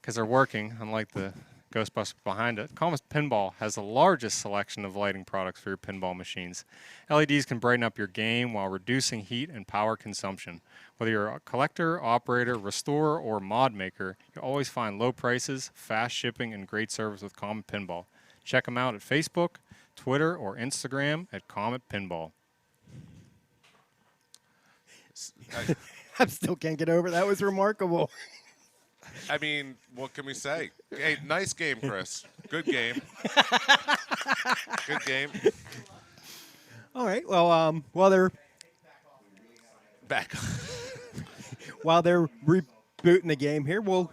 because they're working, unlike the Ghostbusters behind it, Comet Pinball has the largest selection of lighting products for your pinball machines. LEDs can brighten up your game while reducing heat and power consumption. Whether you're a collector, operator, restorer, or mod maker, you'll always find low prices, fast shipping, and great service with Comet Pinball. Check them out at Facebook, Twitter, or Instagram at Comet Pinball. I still can't get over it. That was remarkable. I mean, what can we say? Hey, nice game, Chris. Good game. Good game. All right, well, while they're Back. rebooting the game here, we'll.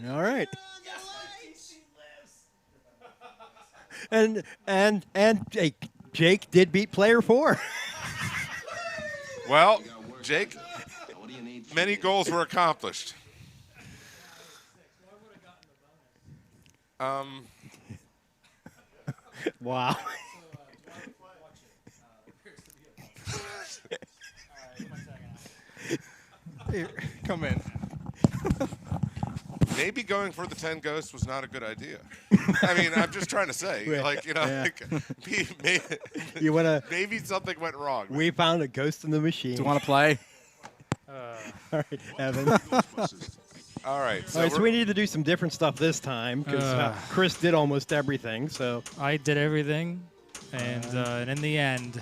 All right. And Jake did beat player 4. Well, Jake, many goals were accomplished. Wow. Here, come in. Maybe going for the 10 ghosts was not a good idea. I mean, I'm just trying to say, like, you know, Yeah. like, You wanna? maybe something went wrong. We found a ghost in the machine. Do you want to play? All right, Evan. All right. All right, so we need to do some different stuff this time because Chris did almost everything. So I did everything, and in the end,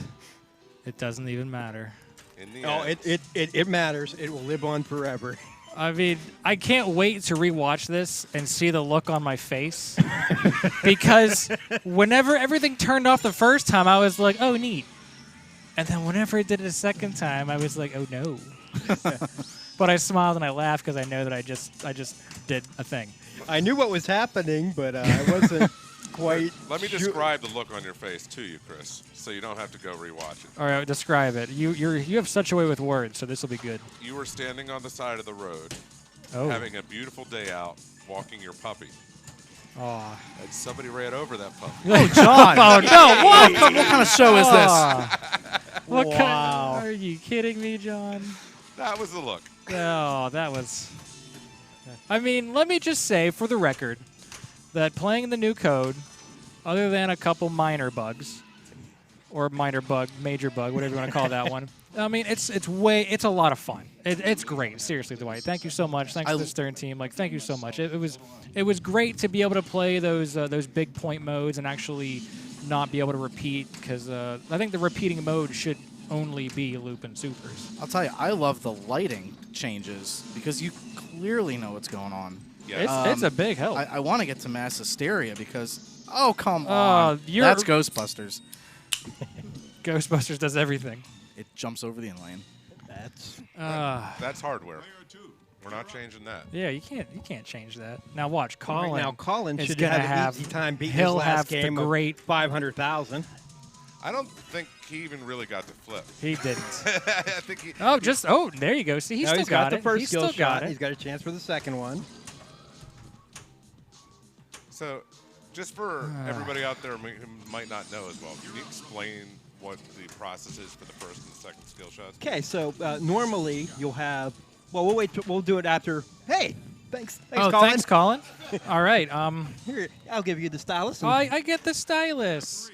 it doesn't even matter. in the end, it matters. It will live on forever. I mean, I can't wait to rewatch this and see the look on my face. Because whenever everything turned off the first time, I was like, oh, neat. And then whenever it did it a second time, I was like, oh, no. But I smiled and I laughed because I know that I just did a thing. I knew what was happening, but I wasn't quite. let me sure. describe the look on your face to you, Chris, so you don't have to go rewatch it. All right, describe it. You have such a way with words, so this will be good. You were standing on the side of the road, Oh. having a beautiful day out, walking your puppy, Aw. and somebody ran over that puppy. Oh, John. Oh, no. What? What kind of show is this? What Wow. kind? Are you kidding me, John? That was the look. Oh, that was. I mean, let me just say for the record that playing the new code, other than a couple minor bugs, or minor bug, major bug, whatever you want to call that one. I mean, it's a lot of fun. It's great. Seriously, Dwight. Thank you so much. Thanks to the Stern team. Like, thank you so much. It was great to be able to play those big point modes and actually not be able to repeat, because I think the repeating mode should only be loop and supers. I'll tell you, I love the lighting changes because you clearly know what's going on. Yeah. It's a big help. I want to get to mass hysteria because, oh, come on. That's Ghostbusters. Ghostbusters does everything. It jumps over the inlane. That's hardware. We're not changing that. Yeah, you can't change that. Now watch, Colin. Right now, Colin is should gonna have an easy time beating his he'll last have game the of great 500,000. I don't think he even really got the flip. He didn't. I think he. There you go. See, Now still he's got the it. first He's skill still got shot. it. He's got a chance for the second one. So, just for everybody out there who might not know as well, can you explain what the process is for the first and second skill shots? Okay, so normally you'll have. Well, we'll wait. We'll do it after. Hey, thanks, Oh, Colin. thanks, Colin. All right. Here, I'll give you the stylus. and- I get the stylus.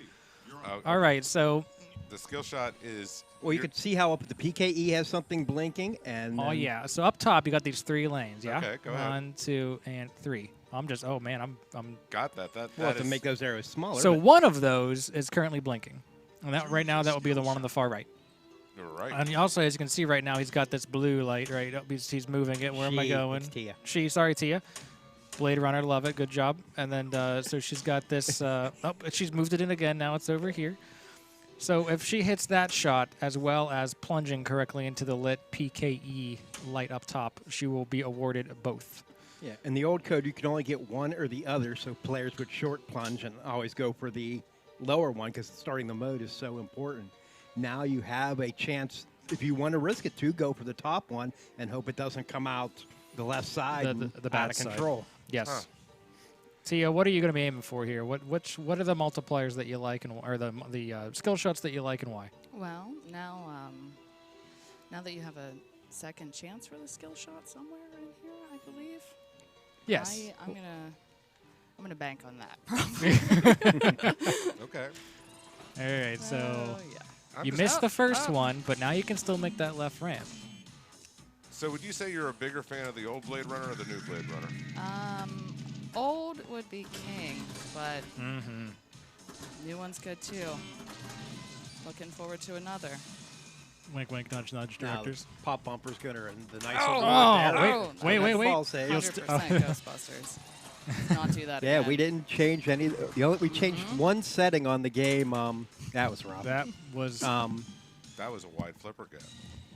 All right. So, The skill shot is. Well, you can see how up at the PKE has something blinking, and oh then- yeah. So up top you got these 3 lanes. Yeah. Okay, go ahead. 1, 2, and 3. I'm just. Oh man. I'm. Got that. That We'll have to is- make those arrows smaller. So but- one of those is currently blinking, and that right now that would be the one on the far right. You're right. And also, as you can see right now, he's got this blue light right up. He's moving it. Where am I She, going? it's Tia. Sorry, Tia. Blade Runner, love it. Good job. And then, so she's got this. She's moved it in again. Now it's over here. So if she hits that shot, as well as plunging correctly into the lit PKE light up top, she will be awarded both. Yeah, in the old code, you could only get one or the other, so players would short plunge and always go for the lower one because starting the mode is so important. Now you have a chance, if you want to risk it to, go for the top one and hope it doesn't come out the left side The and bad out of side. control. Yes. Huh. Tia, what are you going to be aiming for here? What are the multipliers that you like, or the skill shots that you like, and why? Well, now that you have a second chance for the skill shot somewhere in here, I believe. Yes. I'm gonna bank on that probably. Okay. All right. So yeah. I'm you just- missed the first one, but now you can still make that left ramp. So would you say you're a bigger fan of the old Blade Runner or the new Blade Runner? Old would be king, but Mm-hmm. new one's good too. Looking forward to another. Wink, wink, nudge, nudge, Now, directors. pop bumpers gonna and the nice Oh, one oh, there. wait, wait, wait. Fall save. 100% Ghostbusters. Not do that Yeah, again. we didn't change any. We changed one setting on the game. That was rough. That was That was a wide flipper gap.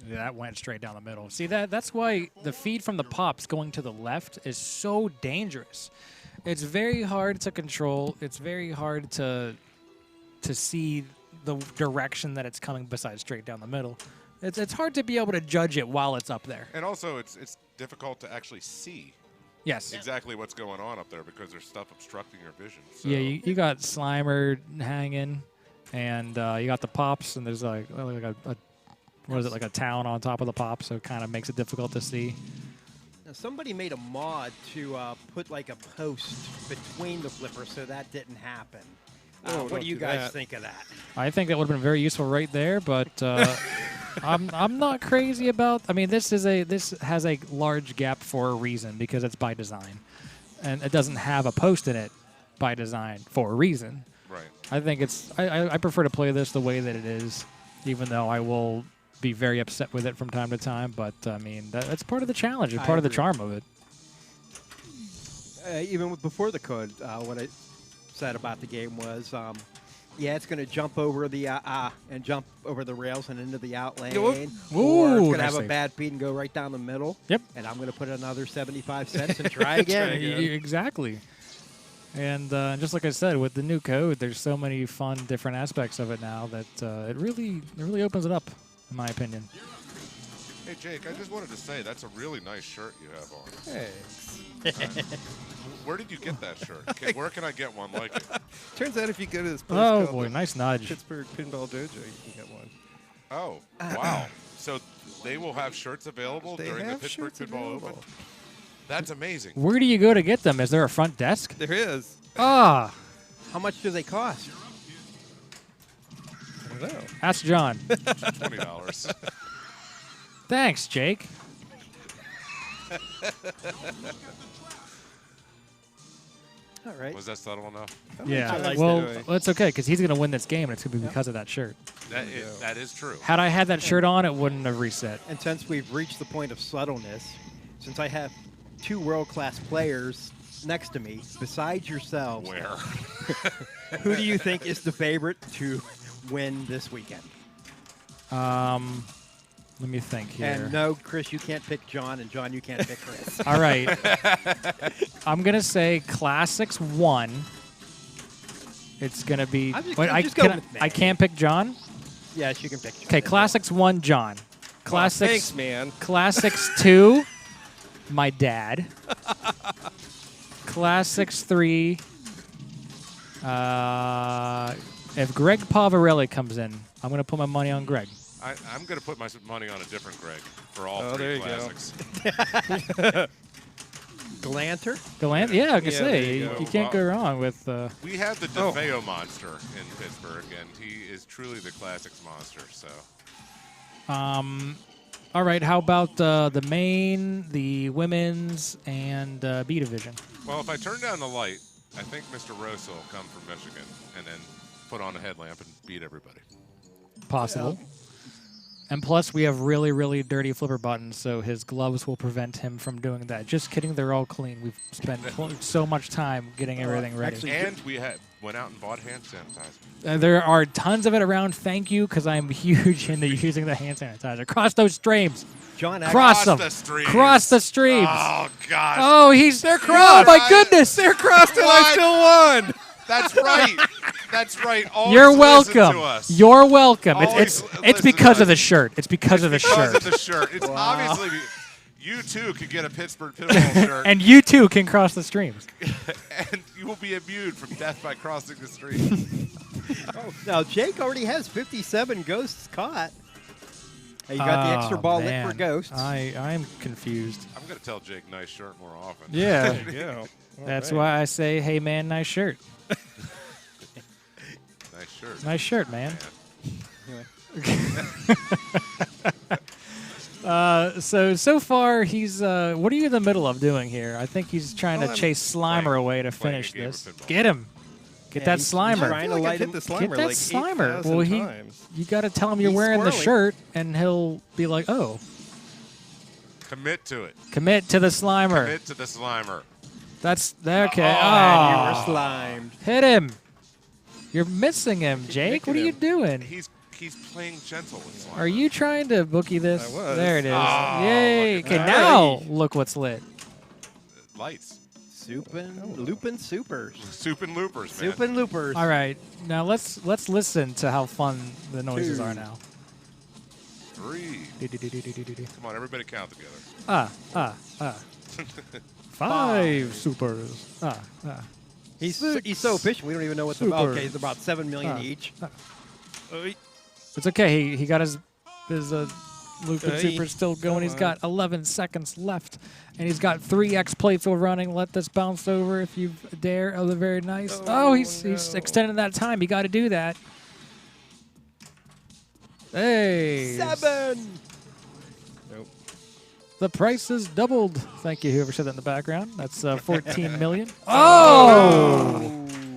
that went straight down the middle. See that's why the feed from the pops going to the left is so dangerous. It's very hard to control. It's very hard to see the direction that it's coming besides straight down the middle. It's hard to be able to judge it while it's up there. And also, it's difficult to actually see Yes. exactly what's going on up there because there's stuff obstructing your vision. So Yeah, you got Slimer hanging, and you got the pops, and there's like a what is it, like a town on top of the pops, so it kind of makes it difficult to see. Now, somebody made a mod to put like a post between the flippers so that didn't happen. Oh, What don't do you do guys that. think of that? I think that would have been very useful right there, but I'm not crazy about. I mean, this has a large gap for a reason because it's by design, and it doesn't have a post in it by design for a reason. right. I think I prefer to play this the way that it is, even though I will be very upset with it from time to time. But I mean, that's part of the challenge and I part of the agree. charm of it. Even before the code, what I said about the game was, yeah, it's going to jump over the and jump over the rails and into the out lane. Ooh, Or it's nice going to have a save. bad feed and go right down the middle. Yep. And I'm going to put another 75 cents and try again. Exactly. And just like I said, with the new code, there's so many fun, different aspects of it now that it really opens it up, in my opinion. Hey, Jake, I just wanted to say that's a really nice shirt you have on. Hey. Where did you get that shirt? Where can I get one like it? Turns out if you go to this place Oh called boy, the nice nudge. Pittsburgh Pinball Dojo, you can get one. Oh, wow. So they will have shirts available They during the have Pittsburgh shirts Pinball available. Open? That's amazing. Where do you go to get them? Is there a front desk? There is. Ah, How much do they cost? No. Ask John. $20. Thanks, Jake. All right. Was that subtle enough? Yeah. I like Well, that. it's okay because he's going to win this game, and it's going to be because of that shirt. That is true. Had I had that shirt on, it wouldn't have reset. And since we've reached the point of subtleness, since I have 2 world-class players next to me, besides yourselves, Where? who do you think is the favorite to win this weekend? Let me think here. And no, Chris, you can't pick John, and John, you can't pick Chris. All right. I'm going to say Classics 1. It's going to be... I'm just- Wait, I'm I, just going can, with I can't pick John? Yes, you can pick John. Okay, Classics 1, John. Classics, Thanks, man. Classics 2, my dad. Classics 3, if Greg Pavarelli comes in, I'm going to put my money on Greg. I'm going to put my money on a different Greg for all Oh, there 3 you go. classics. Galanter? Galant? Yeah, I can Yeah, say. there you You, go. you can't go wrong with... We have the DeFeo monster in Pittsburgh, and he is truly the classics monster. So all right, how about the main, the women's, and B division? well, if I turn down the light, I think Mr. Rosa will come from Michigan and then put on a headlamp and beat everybody. Possible. And plus, we have really, really dirty flipper buttons, so his gloves will prevent him from doing that. Just kidding, they're all clean. We've spent so much time getting everything ready. actually- And we went out and bought hand sanitizer. There are tons of it around. Thank you, because I'm huge into using the hand sanitizer. Cross those streams. John, Cross them. the streams. Cross the streams. Oh gosh. Oh, they're crossed. Oh my goodness. They're crossed and I still won. That's right. That's right. Always You're listen welcome. To us. You're welcome. Always It's listen because to of the us. shirt. It's because of the Because shirt. of the shirt. It's obviously you too could get a Pittsburgh Pinball shirt, And you too can cross the streams. and you will be immune from death by crossing the street. Now, Jake already has 57 ghosts caught. You got the extra Oh, ball lit man. for ghosts. I'm confused. I'm gonna tell Jake nice shirt more often. Yeah. There you go. That's All right. why I say, hey man, nice shirt. Nice shirt. Nice shirt, man. So far he's what are you in the middle of doing here? I think he's trying to I'm chase Slimer playing- away to playing a finish game of this. pinball. Get him. Get Yeah, that he's Slimer. trying I to feel like light I've hit him. the Get Slimer that like Slimer. 8,000 Well, times. you got to tell him you're He's wearing the swirling. shirt, and he'll be like, "Oh, Commit to it. commit to the Slimer." Commit to the Slimer. That's okay. And you were Oh, slimed. hit him. You're missing him, Jake. What are you him. doing? He's playing gentle with Slimer. Are you trying to bookie this? I was. There it is. Oh, Yay. look at Okay, that. now look what's lit. Lights? Loopin' Supers. Soup and loopers, man. Soupin' Loopers. All right. Now let's listen to how fun the noises are now. 3. Do-do-do-do-do-do-do. Come on, everybody count together. 5 supers. He's so efficient. We don't even know what the Super. okay. It's about 7 million Ah. each. It's okay. He got his Lupin Hey, Super still going. He's come got 11 seconds left, and he's got 3 X plates running. Let this bounce over if you dare. Oh, they're very nice. Oh, he's no. extending that time. You got to do that. Hey, 7. Nope. the price is doubled. Thank you, whoever said that in the background. That's 14 million. Oh,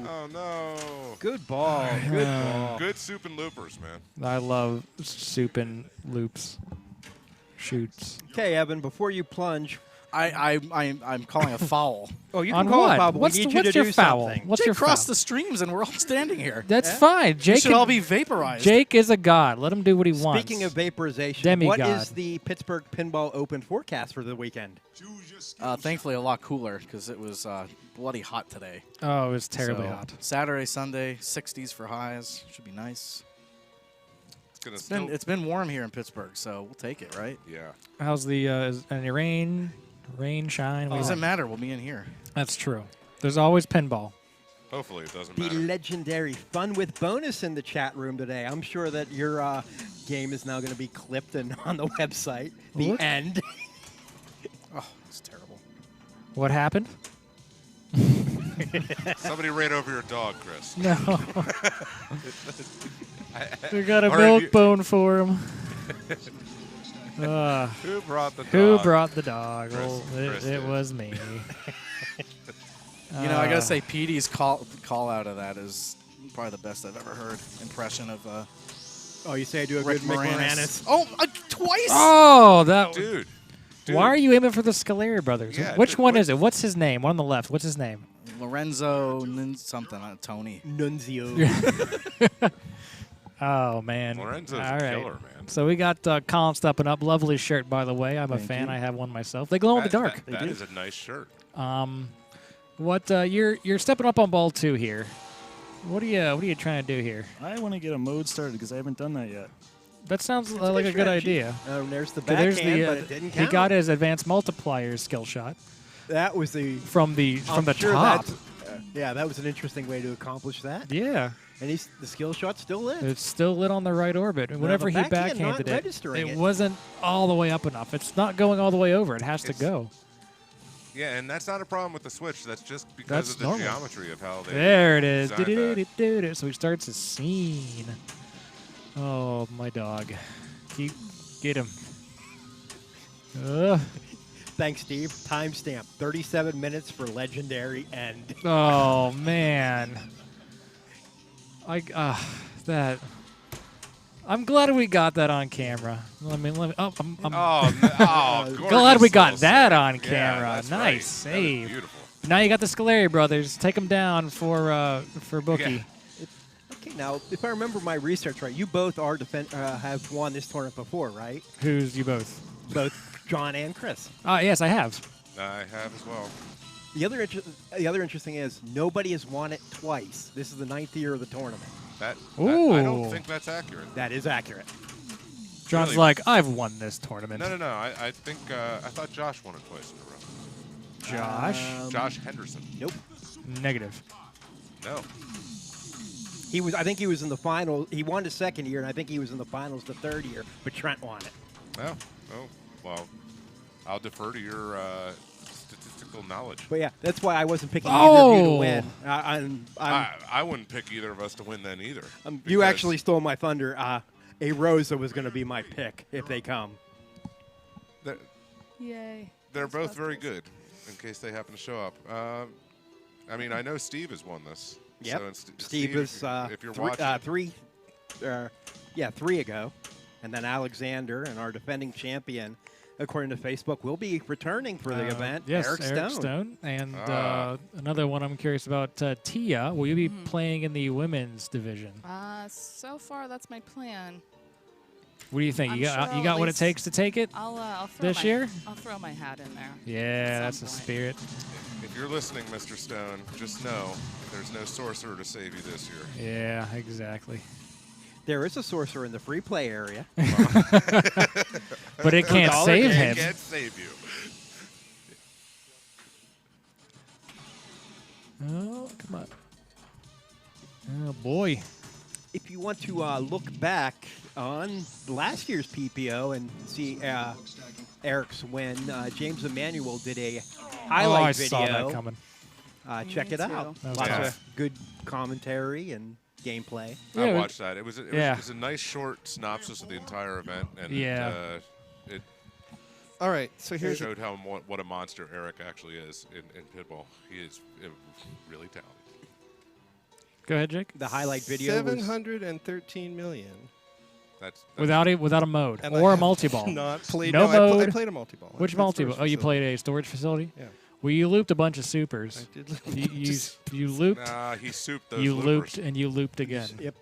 Oh, no. Good ball. Good ball. Good soup and loopers, man. I love soup and loops. Shoots. Okay, Evan. Before you plunge, I'm calling a foul. oh, you On can call what? it foul, but What's we need what's you to your do foul? something. What's Jake your crossed foul? the streams and we're all standing here. That's fine. We Jake should all can- be vaporized. Jake is a god. Let him do what he wants. Speaking of vaporization, Demigod. what is the Pittsburgh Pinball Open forecast for the weekend? Thankfully, a lot cooler because it was bloody hot today. Oh, it was terribly So, hot. Saturday, Sunday, 60s for highs. Should be nice. It's going to still. It's been warm here in Pittsburgh, so we'll take it, right? Yeah. How's the is any rain, shine? What do you Doesn't think? matter. We'll be in here. That's true. There's always pinball. Hopefully it doesn't The matter. legendary Fun with Bonus in the chat room today. I'm sure that your game is now going to be clipped and on the website. The What? end. Oh, it's terrible. What happened? Somebody ran over your dog, Chris. No. We got a Or milk have you- bone for him. Who brought the dog? Who brought the dog? Well, Chris it did. was me. You know, I gotta say, Petey's call out of that is probably the best I've ever heard. Impression of Oh, you say I do a Rick good Mick Moranis. Moranis? Oh, twice! Oh, that. Dude. Why are you aiming for the Scaleri brothers? Yeah, Which dude, one what- is it? What's his name? One on the left. What's his name? Lorenzo something, Tony. Nunzio. Oh man. Lorenzo's All a right. killer, man. So we got Colin stepping up. Lovely shirt, by the way. I'm a Thank fan. you. I have one myself. They glow in the dark. That is a nice shirt. What you're stepping up on ball 2 here. What are you trying to do here? I want to get a mode started because I haven't done that yet. That sounds like a good idea. There's the Okay, there's backhand, the, but it didn't he count. got his advanced multiplier skill shot That was the from the I'm sure top. that's- yeah, that was an interesting way to accomplish that. Yeah, And the skill shot still lives. it's still lit on the right orbit. And Now, whenever the he backhand not backhanded it, registering it it. wasn't all the way up enough. It's not going all the way over. It has to It's- go. Yeah, and that's not a problem with the Switch. That's just because That's of the normal. geometry of how they. There it is. designed that. Do-do-do-do-do. So he starts his scene. Oh, my dog. Get him. Thanks, Steve. Timestamp 37 minutes for legendary end. Oh man. I'm glad we got that on camera. Let me. Oh, I'm glad we got that on camera. that's Nice right. That was save. beautiful. Now you got the Scaleri brothers. Take them down for Bookie. Yeah. Okay, now, if I remember my research right, you both have won this tournament before, right? Who's you both? Both John and Chris. Yes, I have. I have as well. The other interesting is nobody has won it twice. This is the 9th year of the tournament. I Ooh. don't think that's accurate. That is accurate. John's Really? like, I've won this tournament. No. I think I thought Josh won it twice in a row. Josh? Josh Henderson. Nope. Negative. No. I think he was in the final. He won the second year, and I think he was in the finals the third year. But Trent won it. Oh. Well, I'll defer to your statistical knowledge. But yeah, that's why I wasn't picking either of you to Oh. win. I wouldn't pick either of us to win then either. You because- actually stole my thunder. A Rosa was going to be my pick if they come. Yay. They're both very Ghostbusters. good, in case they happen to show up. I mean, I know Steve has won this. Yep. So Steve is if you're watching, three ago, and then Alexander and our defending champion, according to Facebook, will be returning for the event. Yes, Eric Stone. And Ah. another one I'm curious about, Tia. Will you be playing in the women's division? So far, that's my plan. What do you think? I'm You got sure you I'll got at what it least- takes to take it? I'll throw This year? I'll throw my hat in there. Yeah, at that's some the point. spirit. if you're listening, Mr. Stone, just know there's no sorcerer to save you this year. Yeah, exactly. There is a sorcerer in the free play area. But it can't dollar save game him. Can't save you. Oh, come on. Oh, boy. If you want to look back on last year's PPO and see Eric's win, James Emanuel did a highlight I video. saw that coming. Check Me it too. out. That was Lots tough. of good commentary and gameplay. Yeah, I we- watched that. It was Yeah. a nice short synopsis of the entire event, and Yeah. it All right, so here's showed how what a monster Eric actually is in pinball. He is really talented. Go ahead, Jake. The highlight video was 713 million. That's Without a mode And I or a have multi-ball. Not played. No I mode. played a multi-ball. Which That's multi-ball? storage Oh, you facility. played a storage facility? Yeah. Well, you looped a bunch of supers. I did. You looped, Nah, he souped those you loopers. looped, and you looped again. Yep.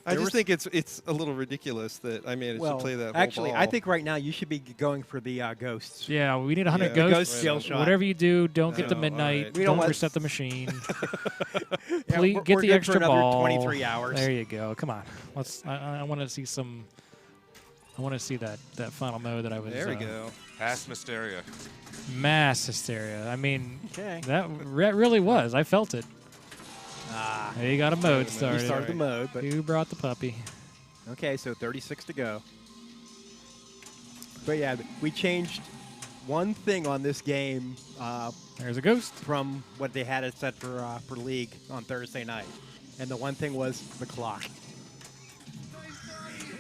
I There just think it's a little ridiculous that I managed Well, to play that. Whole actually, I ball. think right now you should be going for the ghosts. Yeah, we need 100 Yeah. ghosts. Ghost skill shot. Whatever you do, don't get to No, midnight. alright. We don't Don't let- reset the machine. Yeah, Please we're- get we're the good extra for another ball. 23 hours. There you go. Come on. Let's. I want to see some. I want to see that final mode that I was. There we go. Past Mysteria. Mass hysteria. I mean, Okay. that really was. I felt it. You got a mode You started. started the mode, but Who brought the puppy? okay, so 36 to go. But yeah, we changed one thing on this game There's a ghost. from what they had it set for League on Thursday night, and the one thing was the clock.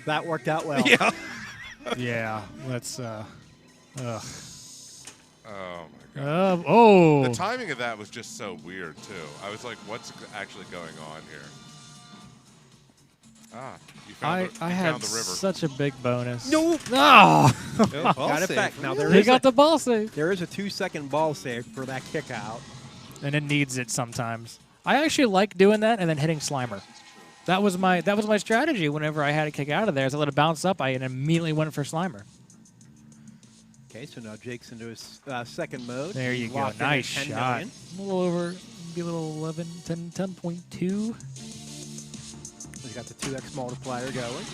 That worked out well. Yeah. Yeah, let's. Ugh. Oh my god. Oh. The timing of that was just so weird too. I was like, what's actually going on here? Ah, you found, I you had found the river. such a big bonus. No. No. Got it back. Now there He is got the ball save. there is a 2-second ball save for that kick out. And it needs it sometimes. I actually like doing that and then hitting Slimer. That was my strategy whenever I had a kick out of there. As I let it bounce up, I immediately went for Slimer. Okay, so now Jake's into his second mode. There you He's go. locked in at Nice 10 shot. million. A little over, maybe a little 11, 10, 10.2. He's got the 2x multiplier going.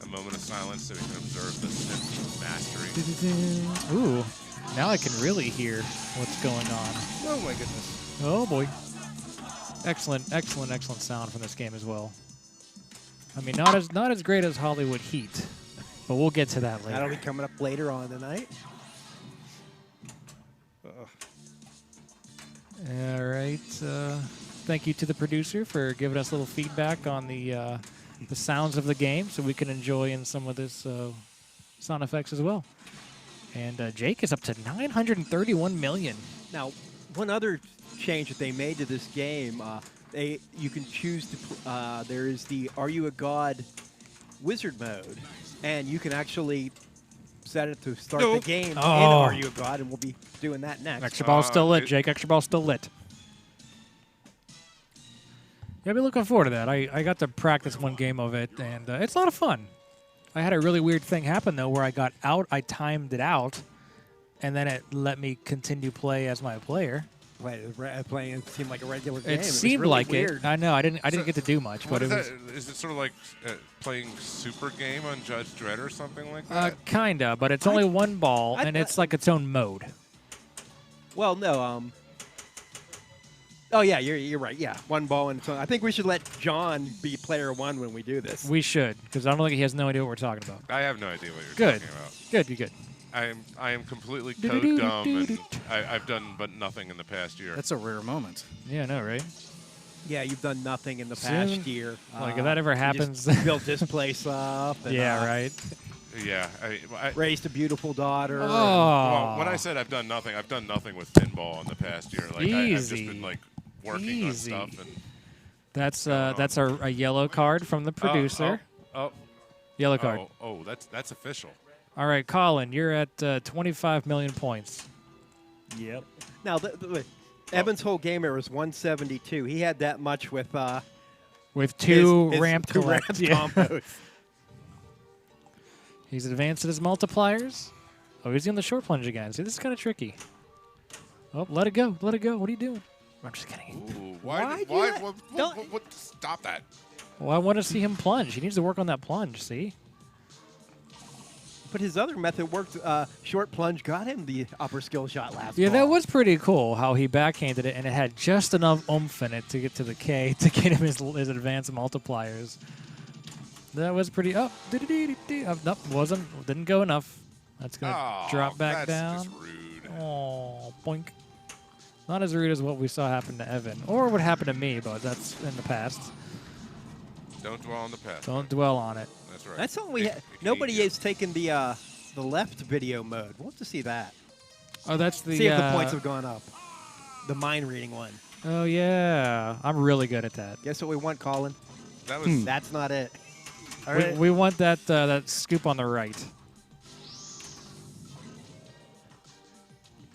A moment of silence so we can observe the Simpsons mastery. Ooh, now I can really hear what's going on. Oh my goodness. Oh boy. Excellent, excellent, excellent sound from this game as well. I mean, not as great as Hollywood Heat, but we'll get to that later. That'll be coming up later on tonight. All right. Thank you to the producer for giving us a little feedback on the sounds of the game, so we can enjoy in some of this sound effects as well. And Jake is up to 931 million. Now, one other change that they made to this game, you can choose to. There is the Are You a God Wizard mode, and you can actually set it to start the game in Are You a God, and we'll be doing that next. Extra ball's still lit, Jake. Extra ball's still lit. Yeah, I've been looking forward to that. I got to practice one game of it, and it's a lot of fun. I had a really weird thing happen, though, where I got out, I timed it out, and then it let me continue play as my player. Playing it seemed like a regular game. It seemed was really like weird. it. I know. I didn't get to do much, What but is it was that? Is it sort of like playing Super Game on Judge Dredd or something like that? kinda. But it's only one ball, and it's like its own mode. Well, no. Oh yeah, you're right. Yeah, one ball and so I think we should let John be player one when we do this. We should, because I don't think he has no idea what we're talking about. I have no idea what you're Good. talking about. Good. You good? I am completely code dumb, and I've done but nothing in the past year. That's a rare moment. Yeah, I know, right? Yeah, you've done nothing in the past Soon, year. like, if that ever you happens- just built this place up. And, Yeah, right. Yeah. Raised a beautiful daughter. Oh. Well, when I said I've done nothing with pinball in the past year. Like I've just Easy. been like working Easy. on stuff. And That's a yellow card from the producer. Yellow card. Oh, that's official. All right, Colin, you're at 25 million points. Yep. Now, Evan's whole game era was 172. He had that much with two his ramp two collect. ramp Yeah. combos. He's advanced at his multipliers. Oh, he's in the short plunge again. See, this is kind of tricky. Oh, let it go. Let it go. What are you doing? I'm just kidding. Ooh, Why do why? that? What? Stop that. Well, I want to see him plunge. He needs to work on that plunge, see? But his other method worked. Short plunge got him the upper skill shot last Yeah, ball. that was pretty cool how he backhanded it, and it had just enough oomph in it to get to the K to get him his advanced multipliers. That was pretty. Oh, nope, didn't go enough. That's going to drop back down. That's just rude. Oh, boink. Not as rude as what we saw happen to Evan, or what happened to me, but that's in the past. Don't dwell on the past. Don't dwell on it. That's right. That's something nobody has taken the left video mode. We'll have to see that. Oh, that's the. See if the points have gone up. The mind reading one. Oh yeah, I'm really good at that. Guess what we want, Colin? That was. That's not it. All We, right. we want that scoop on the right.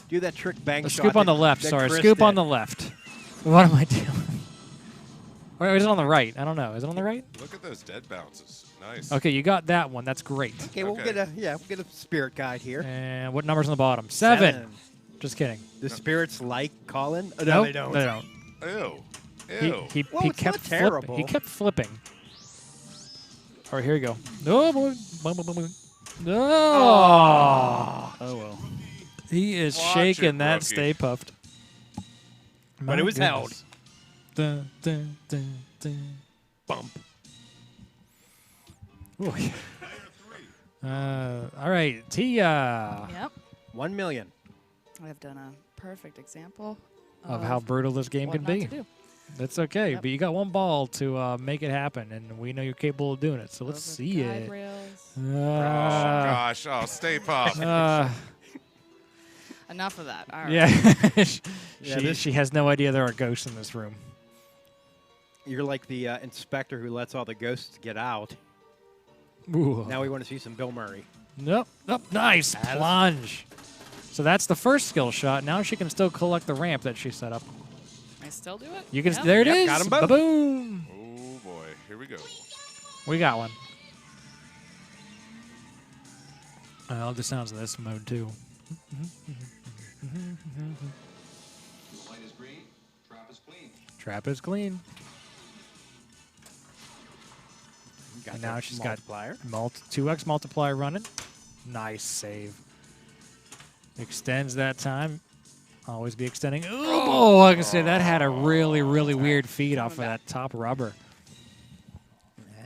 Do that trick bang The shot. scoop on the left. that Sorry, Chris scoop on did. the left. What am I doing? Or is it on the right? I don't know. Is it on the right? Look at those dead bounces. Nice. Okay, you got that one. That's great. Okay, we'll get a spirit guide here. And what number's on the bottom? 7. Just kidding. The spirits like Colin? No, Nope, they don't. They don't. Ew. He Well, it's kept not terrible. He kept flipping. All right, here we go. Oh boy! Boom, boom, boom, boom. Oh! Oh, well. He is Watch shaking it, that rookie. Stay Puffed. But it was held. Dun, dun, dun, dun. Bump. Ooh. All right, Tia. Yep. 1 million. I've done a perfect example Of how brutal this game what can not be. to do. That's okay, Yep. but you got one ball to make it happen, and we know you're capable of doing it. So let's Over see guide it. rails. Oh, gosh. Oh, stay puft. Enough of that. All right. Yeah. She has no idea there are ghosts in this room. You're like the inspector who lets all the ghosts get out. Ooh. Now we want to see some Bill Murray. Nope. Nice plunge. So that's the first skill shot. Now she can still collect the ramp that she set up. I still do it? You can. Yep. There it is. Got 'em both. Boom. Oh, boy. Here we go. We got one. I love the sounds of this mode too. The light is green. Trap is clean. Trap is clean. And now the she's got multiplier. 2x multiplier running. Nice save. Extends that time. Always be extending. Oh, I can say that had a really, really weird feed off of that top rubber.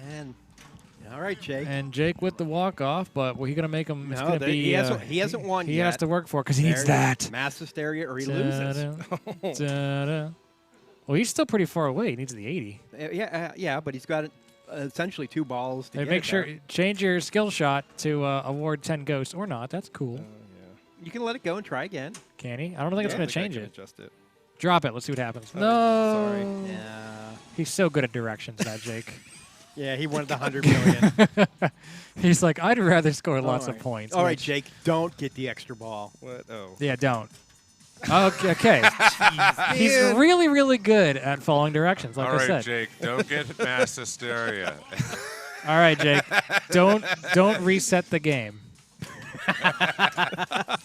And all right, Jake. And Jake with the walk off, but he's gonna make him. It's No, gonna there- be. he hasn't won He yet. has to work for it because he needs that. Mass hysteria, or he loses. Da-da, da-da. Well, he's still pretty far away. He needs the 80. Yeah, but he's got essentially 2 balls. To Hey, get make it sure there. change your skill shot to award 10 ghosts or not. That's cool. You can let it go and try again. Can he? I don't think it's Yeah, gonna I think I change can it. Adjust it. Drop it. Let's see what happens. Oh, No. sorry. Yeah. He's so good at directions, that Jake. Yeah, he wanted the 100 million. He's like, I'd rather score lots All of right. points. All right, which- Jake, don't get the extra ball. What? Oh. Yeah, don't. Okay. He's really, really good at following directions, like All I right, said. Jake. Don't get mass hysteria. All right, Jake. Don't reset the game.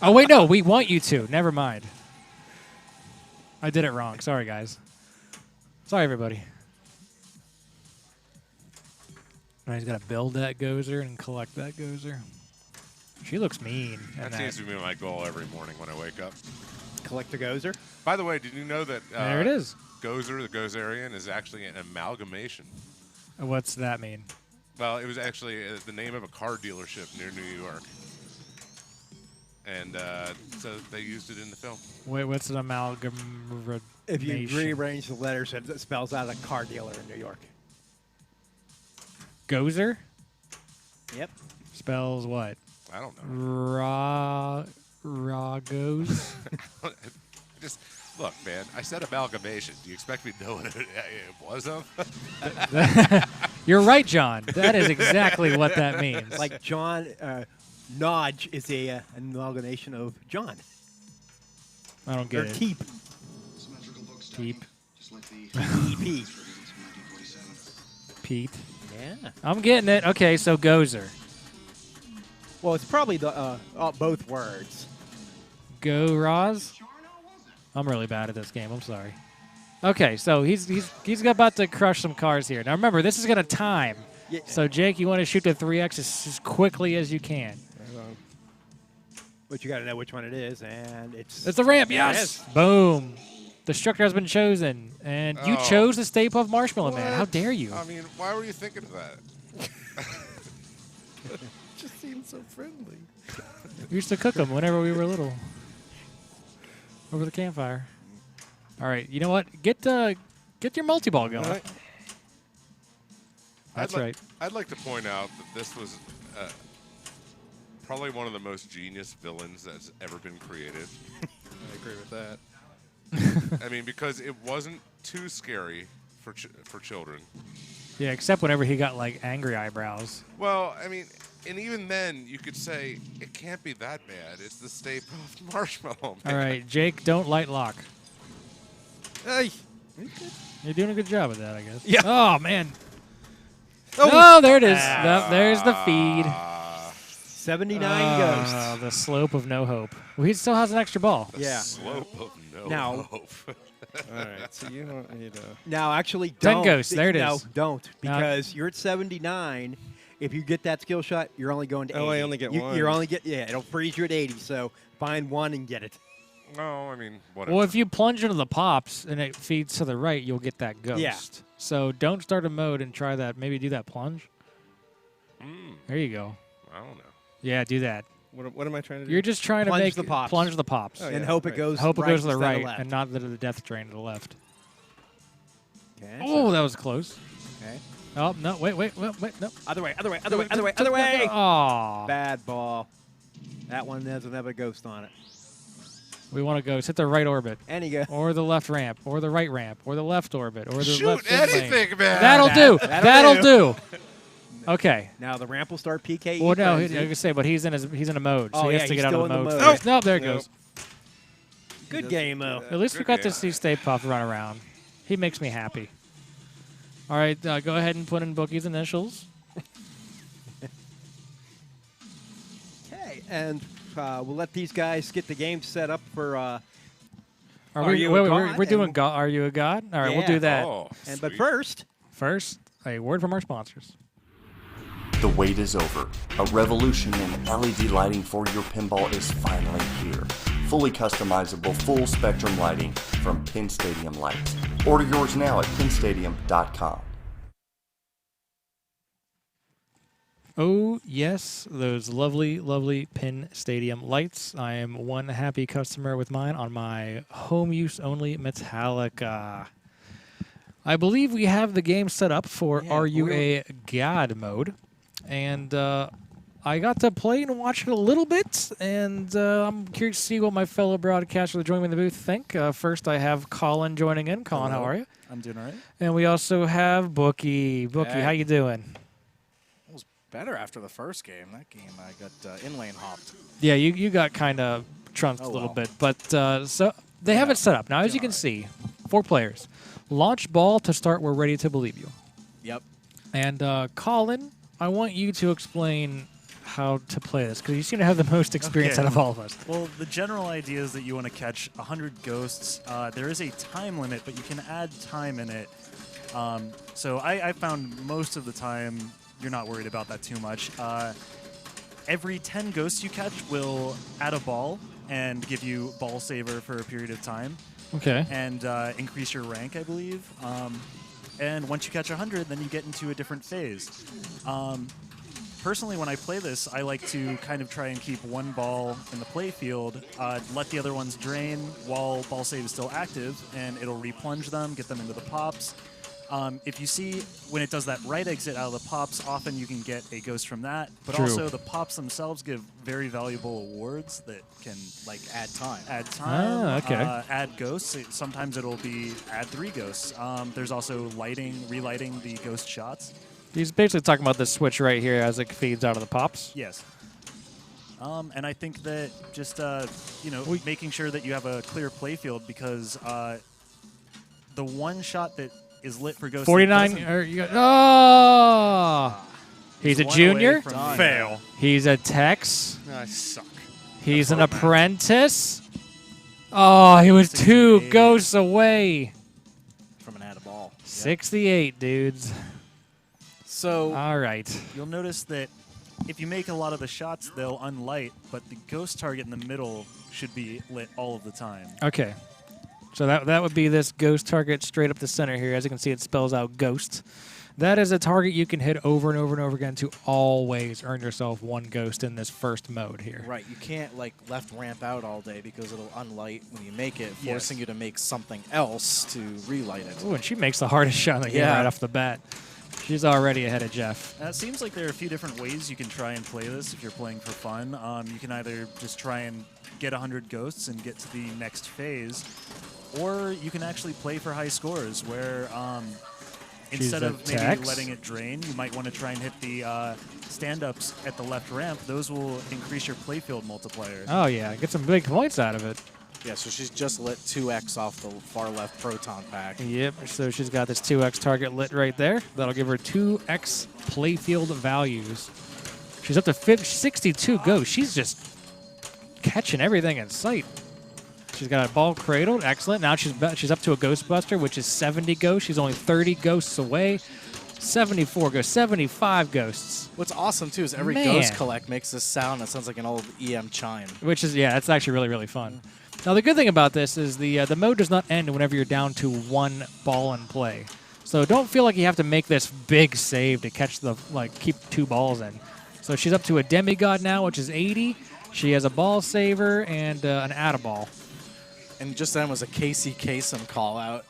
Oh wait, no, we want you to. Never mind. I did it wrong. Sorry, guys. Sorry, everybody. Now he's got to build that gozer and collect that gozer. She looks mean. That seems to be my goal every morning when I wake up. Collect the gozer. By the way, did you know that There it is. Gozer, the Gozerian, is actually an amalgamation? What's that mean? Well, it was actually the name of a car dealership near New York. And so they used it in the film. Wait, what's an amalgamation? If you rearrange the letters, it spells out a car dealer in New York. Gozer Yep. spells what? I don't know. Ragos. Just look, man. I said amalgamation. Do you expect me to know what it was of? You're right, John. That is exactly what that means. Like John, Nodge is an amalgamation of John. I don't Or get it. Teep. Teep. EP. Pete. Yeah. I'm getting it. Okay, so Gozer. Well, it's probably the both words. Go Roz. I'm really bad at this game. I'm sorry. Okay, so he's about to crush some cars here. Now remember, this is gonna time. Yeah. So Jake, you want to shoot the 3x as quickly as you can. But you got to know which one it is, and it's. It's the ramp. There it Yes. is. Boom. Destructor has been chosen, and you Oh. chose the Stay Puft Marshmallow Man. How What? dare you? I mean, why were you thinking of that? Just seems so friendly. We used to cook them whenever we were little. Over the campfire. All right, you know what? Get your multi-ball going. All right. That's I'd right. I'd like to point out that this was probably one of the most genius villains that's ever been created. I agree with that. I mean, because it wasn't too scary for children. Yeah, except whenever he got like angry eyebrows. Well, I mean, and even then, you could say it can't be that bad. It's the Stay Puft Marshmallow Man. All right, Jake, don't light lock. Hey. You're doing a good job with that, I guess. Yeah. Oh man. Oh. Oh, there it is. Yep, there's the feed. 79 ghosts. The slope of no hope. Well, he still has an extra ball. The Yeah. slope of no Now- hope. All right. So you want me to? Now, actually, 10 don't. ghosts, there it No, is. don't. Now- Because you're at 79. If you get that skill shot, you're only going to 80. Oh, I only get one. You're only it'll freeze you at 80. So find one and get it. No, I mean, whatever. Well, if you plunge into the pops and it feeds to the right, you'll get that ghost. Yeah. So don't start a mode and try that. Maybe do that plunge. There you go. I don't know. Yeah, do that. What am I trying to do? You're just trying to Plunge make the pops. plunge the pops. Oh, And yeah, hope it right. goes Hope it right goes to the instead of right left. and not to the death train to the left. Okay. Oh, that was close. Okay. Oh, no, wait, no. Other way. Aw. Bad ball. That one doesn't have a ghost on it. We want to go hit the right orbit. Any go. Or the left ramp, or the right ramp, or the left orbit, or the Shoot left lane. anything, man. That'll do. that'll do. Okay. Now the ramp will start PKE. Well, no, I frenzy. was gonna say, but he's in a mode, so Oh, he yeah, has to he's get out of still the in the mode. mode. First. Nope, there it goes. Good game, though. At least we Good got to game. see Stay Puft run around. He makes me happy. All right, go ahead and put in Bookie's initials. Okay, and we'll let these guys get the game set up for. Are You we, a wait, God? we're doing And- God. Are you a God? All right, we'll Yeah. do that. Oh, But sweet. first, First, a word from our sponsors. The wait is over. A revolution in LED lighting for your pinball is finally here. Fully customizable, full spectrum lighting from Pinstadium Lights. Order yours now at pinstadium.com. Oh, yes, those lovely, lovely Pinstadium lights. I am one happy customer with mine on my home use only Metallica. I believe we have the game set up for Are You a God mode. And I got to play and watch it a little bit, and I'm curious to see what my fellow broadcasters joining me in the booth think. First, I have Colin joining in. Colin, how are you? I'm doing all right. And we also have Bookie. Bookie, Hey. how you doing? It was better after the first game. That game, I got in-lane hopped. Yeah, you got kind of trumped Oh, a little well. bit, but so they have it set up now. As you can see, 4 players. Launch ball to start. We're ready to believe you. Yep. And Colin, I want you to explain how to play this because you seem to have the most experience Okay. out of all of us. Well, the general idea is that you want to catch 100 ghosts. There is a time limit, but you can add time in it. So I found most of the time you're not worried about that too much. Every 10 ghosts you catch will add a ball and give you ball saver for a period of time Okay. and increase your rank, I believe. And once you catch 100, then you get into a different phase. Personally, when I play this, I like to kind of try and keep one ball in the play field, let the other ones drain while ball save is still active, and it'll replunge them, get them into the pops. If you see when it does that right exit out of the pops, often you can get a ghost from that. But True. also the pops themselves give very valuable awards that can Like add time. add time, Ah, okay. add ghosts. Sometimes it'll be add 3 ghosts. There's also relighting the ghost shots. He's basically talking about this switch right here as it feeds out of the pops. Yes. And I think that just making sure that you have a clear playfield because the one shot that is lit for ghosts. 49. Oh! He's a one away junior. from Fail. He's a Tex. I suck. He's an apprentice. Oh, he was 2 68. ghosts away. From an add a ball. 68, dudes. So All right. You'll notice that if you make a lot of the shots, they'll unlight, but the ghost target in the middle should be lit all of the time. Okay. So that would be this ghost target straight up the center here. As you can see, it spells out ghost. That is a target you can hit over and over and over again to always earn yourself 1 ghost in this first mode here. right, you can't like left ramp out all day because it'll unlight when you make it, forcing you to make something else to relight it. Ooh, and she makes the hardest shot in the game Yeah. right off the bat. She's already ahead of Jeff. It seems like there are a few different ways you can try and play this if you're playing for fun. You can either just try and get 100 ghosts and get to the next phase, or you can actually play for high scores where instead a of maybe Tex. letting it drain, you might want to try and hit the stand-ups at the left ramp. Those will increase your playfield multiplier. Oh, yeah. Get some big points out of it. Yeah, so she's just lit 2x off the far left proton pack. Yep. So she's got this 2x target lit right there. That'll give her 2x playfield values. She's up to 62 ghosts. She's just catching everything in sight. She's got a ball cradled. Excellent. Now she's up to a Ghostbuster, which is 70 ghosts. She's only 30 ghosts away. 74 ghosts, 75 ghosts. What's awesome too is every Man. ghost collect makes this sound that sounds like an old EM chime. Which is, yeah, that's actually really, really fun. Now, the good thing about this is the mode does not end whenever you're down to 1 ball in play. So don't feel like you have to make this big save to catch keep 2 balls in. So she's up to a demigod now, which is 80. She has a ball saver and an add-a-ball. And just then was a Casey Kasem call out.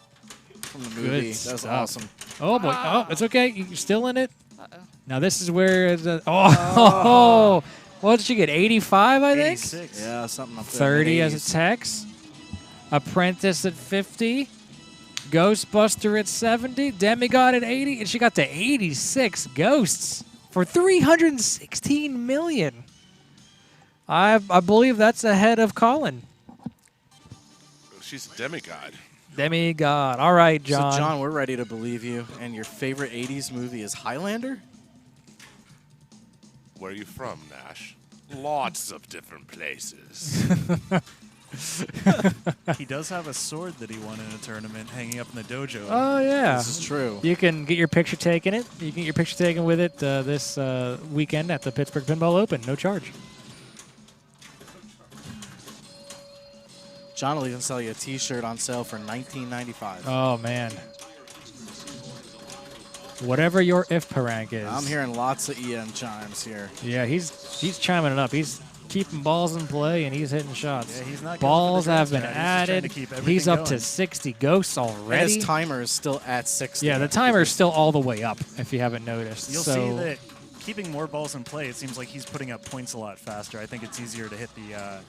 from the movie. That was awesome. Oh boy! Oh, it's okay. You're still in it. Uh-oh. Now this is where oh, what did she get? 85, I think. 86. Yeah, something up there. 30 as mid-80s. a text. Apprentice at 50. Ghostbuster at 70. Demigod at 80, and she got to 86 ghosts for 316 million. I believe that's ahead of Colin. She's a demigod. Demigod. All right, John. So, John, we're ready to believe you. And your favorite 80s movie is Highlander? Where are you from, Nash? Lots of different places. He does have a sword that he won in a tournament hanging up in the dojo. Oh yeah, This is true. You can get your picture taken. You can get your picture taken with it this weekend at the Pittsburgh Pinball Open. No charge. John will even sell you a T-shirt on sale for $19.95. Oh man. Whatever your if parang is. I'm hearing lots of EM chimes here. Yeah, he's chiming it up. He's keeping balls in play and he's hitting shots. Yeah, he's not going balls for the have draft been strat. He's just trying added. to keep He's everything up to going. 60 ghosts And already. his timer is still at 60. Yeah, the timer is still all the way up. If you haven't noticed, You'll so see that keeping more balls in play, it seems like he's putting up points a lot faster. I think it's easier to hit the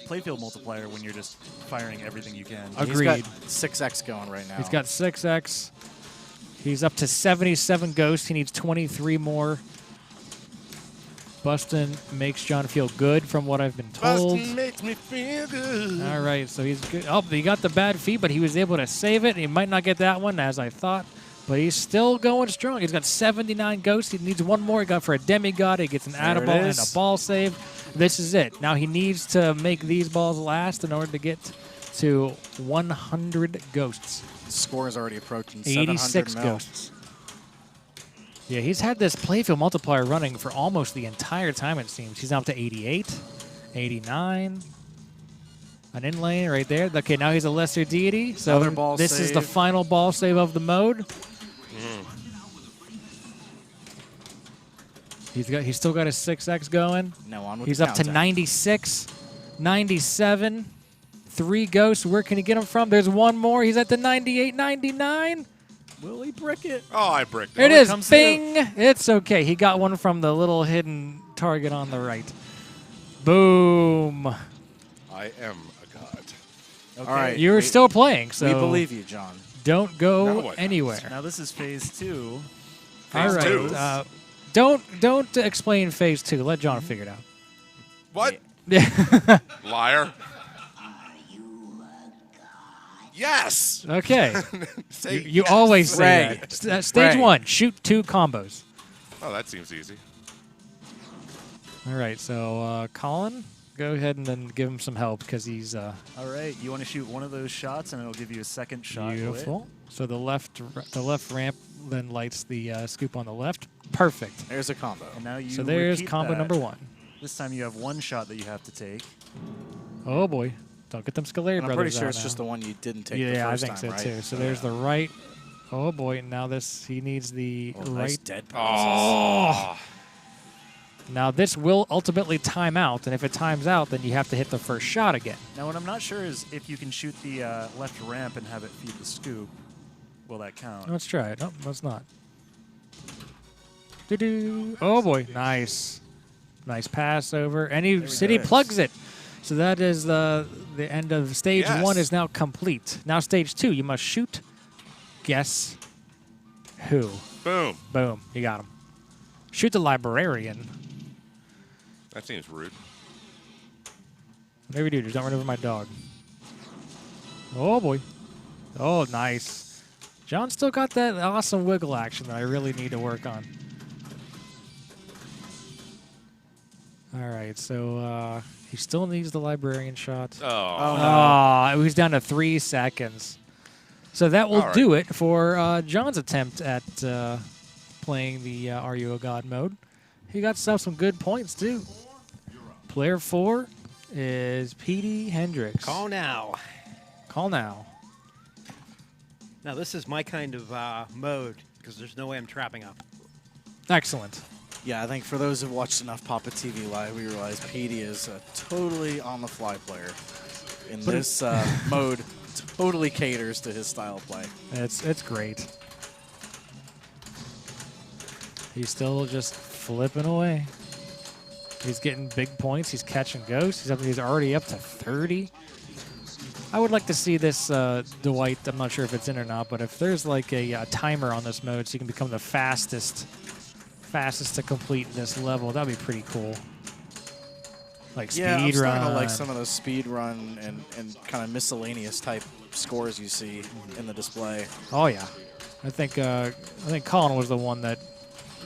playfield multiplier when you're just firing everything you can. Agreed. He's got 6X going right now. He's got 6x. He's up to 77 ghosts. He needs 23 more. Bustin makes John feel good from what I've been told. Bustin' makes me feel good. All right, so he's good. Oh, he got the bad feed, but he was able to save it. He might not get that one, as I thought, but he's still going strong. He's got 79 ghosts. He needs one more. He got for a demigod. He gets an There it add-a-ball and a is. ball save. This is it. Now he needs to make these balls last in order to get to 100 ghosts. Score is already approaching 86 700 mil. ghosts. Yeah, he's had this playfield multiplier running for almost the entire time, it seems. He's now up to 88, 89. An in-lane right there. Okay, now he's a lesser deity. So Another ball this is the save. final ball save of the mode. He's still got his 6x going. Now on with He's the up to countdown. 96, 97. 3 ghosts. Where can he get them from? There's one more. He's at the 98, 99. Will he brick it? Oh, I bricked There it it. is. comes Bing. It's okay. He got one from the little hidden target on the right. Boom. I am a god. All right. You're still playing, so we believe you, John. don't Now go what anywhere. Now this is phase 2. All Phase right. two. Don't explain phase 2. Let John figure it out. What? Yeah. Liar. Yes. Okay. Say You yes. always say Ray. that. Stage Ray. 1. Shoot 2 combos. Oh, that seems easy. All right. So Colin, go ahead and then give him some help because he's All right, you want to shoot one of those shots, and it'll give you a second shot. with it. beautiful. So the left ramp then lights the scoop on the left. Perfect. There's a combo. And now you So there's repeat combo that. number 1. This time you have one shot that you have to take. Oh boy. Don't get them Scalera And I'm brothers pretty sure out it's just now. the one you didn't take yeah, the I first think time, so right? too. So there's the right. Oh boy, now he needs the Oh, right. nice dead Oh. Now this will ultimately time out, and if it times out, then you have to hit the first shot again. Now, what I'm not sure is if you can shoot the left ramp and have it feed the scoop. Will that count? Let's try it. Nope, let's not. Doo-doo. Oh boy, nice. Nice pass over. And he City plugs it. So that is the end of stage Yes. 1 is now complete. Now stage 2, you must shoot. Guess who? Boom. Boom, you got him. Shoot the librarian. That seems rude. Whatever you do, just don't run over my dog. Oh boy. Oh, nice. John still got that awesome wiggle action that I really need to work on. All right, so he still needs the librarian shot. Oh. Oh, he's down to 3 seconds. So that will All right. do it for John's attempt at playing the Are You a God mode. He got some good points, too. Player 4 is Petey Hendricks. Call now. Call now. Now, this is my kind of mode because there's no way I'm trapping up. Excellent. Yeah, I think for those who've watched enough PAPAtv Live, we realize Petey is a totally on-the-fly player. In this mode, totally caters to his style of play. It's great. He's still just flipping away. He's getting big points. He's catching ghosts. He's already up to 30. I would like to see this, Dwight. I'm not sure if it's in or not, but if there's like a timer on this mode so you can become the fastest to complete this level, that'd be pretty cool. Like speed I'm starting run. to like some of those speed run and kind of miscellaneous type scores you see in the display. Oh yeah, I think Colin was the one that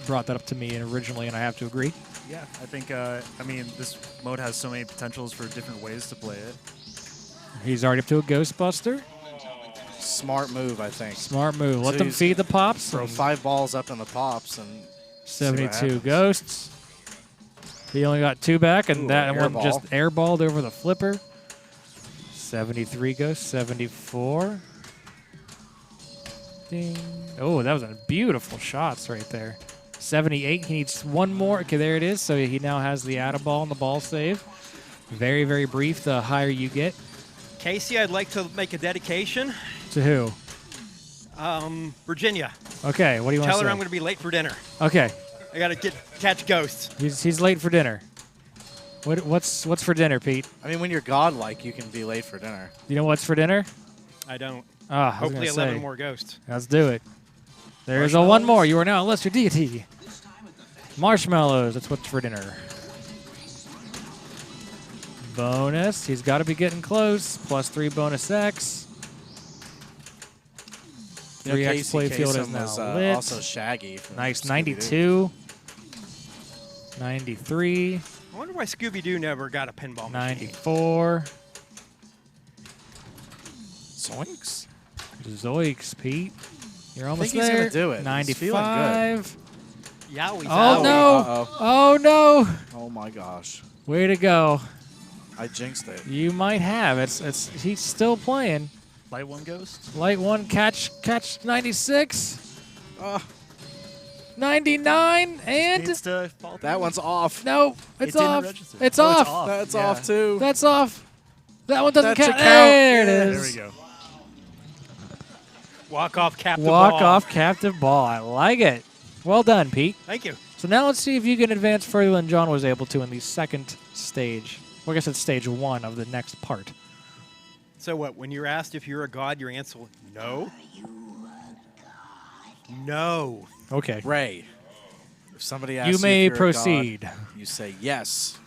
brought that up to me originally, and I have to agree. Yeah, I think, I mean, this mode has so many potentials for different ways to play it. He's already up to a Ghostbuster. Smart move, I think. Smart move. Let So them he's feed the pops. Throw 5 balls up in the pops and 72 ghosts. He only got 2 back, and that one airball. just airballed over the flipper. 73 ghosts, 74. Ding. Oh, that was a beautiful shots right there. 78. He needs one more. Okay, there it is. So he now has the add-a-ball and the ball save. Very, very brief. The higher you get. Casey, I'd like to make a dedication. To who? Virginia. Okay, what do you want to Tell say? her I'm going to be late for dinner. Okay. I got to catch ghosts. He's late for dinner. What's for dinner, Pete? I mean, when you're godlike, you can be late for dinner. You know what's for dinner? I don't. Hopefully 11 more ghosts. Let's do it. There's a one more. You are now a lesser deity. Marshmallows. That's what's for dinner. Bonus. He's got to be getting close. +3 bonus X. 3X playfield is now lit. Also Shaggy. From Nice. Scooby-Doo. 92. 93. I wonder why Scooby-Doo never got a pinball machine. 94. Zoinks. Zoinks, Pete. You're almost he's there. gonna do it. He's feeling 95. Yowie. Oh, no. Uh-oh. Oh, no. Oh, my gosh. Way to go. I jinxed it. You might have. He's still playing. Light 1 ghost. Light 1, catch 96. 99, and Needs to fall That through. one's off. no, It it's didn't off. register. It's Oh, off. That's Yeah. off, too. That's off. That one doesn't That should count. count. There it Yeah. is. There we go. Walk off captive Walk ball. off captive ball. I like it. Well done, Pete. Thank you. So now let's see if you can advance further than John was able to in the second stage. Well, I guess it's stage 1 of the next part. So what? When you're asked if you're a god, your answer no. No. Okay. Ray, if somebody asks You may if you're a proceed. god, you say yes.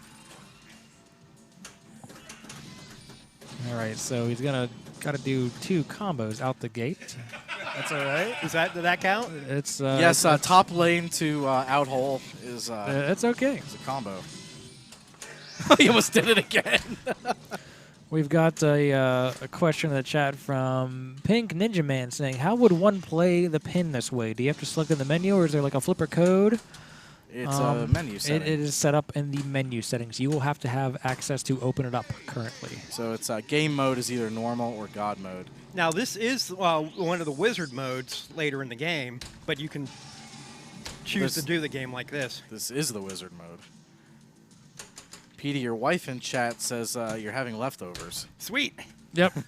All right, so he's got to do 2 combos out the gate. That's all right. Did that count? It's Yes, top lane to out hole is it's okay. a combo. He almost did it again. We've got a question in the chat from Pink Ninja Man saying, how would one play the pin this way? Do you have to select in the menu, or is there like a flipper code? It's a menu setting. It is set up in the menu settings. You will have to have access to open it up currently. So it's game mode is either normal or god mode. Now this is one of the wizard modes later in the game, but you can choose to do the game like this. This is the wizard mode. Petey, your wife in chat says you're having leftovers. Sweet. Yep.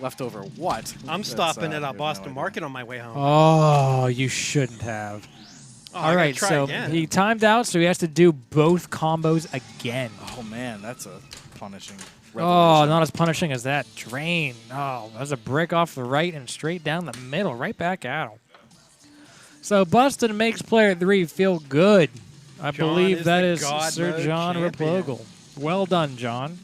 Leftover what? I'm That's, stopping I at have no Boston idea. Market on my way home. Oh, you shouldn't have. Oh, I All gotta right, try so again. he timed out, so he has to do both combos again. Oh man, that's a punishing. Oh, revelation. not as punishing as that. Drain. Oh, that's a brick off the right and straight down the middle, right back at him. So Bustin makes player 3 feel good. I John believe is that the is God Sir mode John champion. Replogle. Well done, John.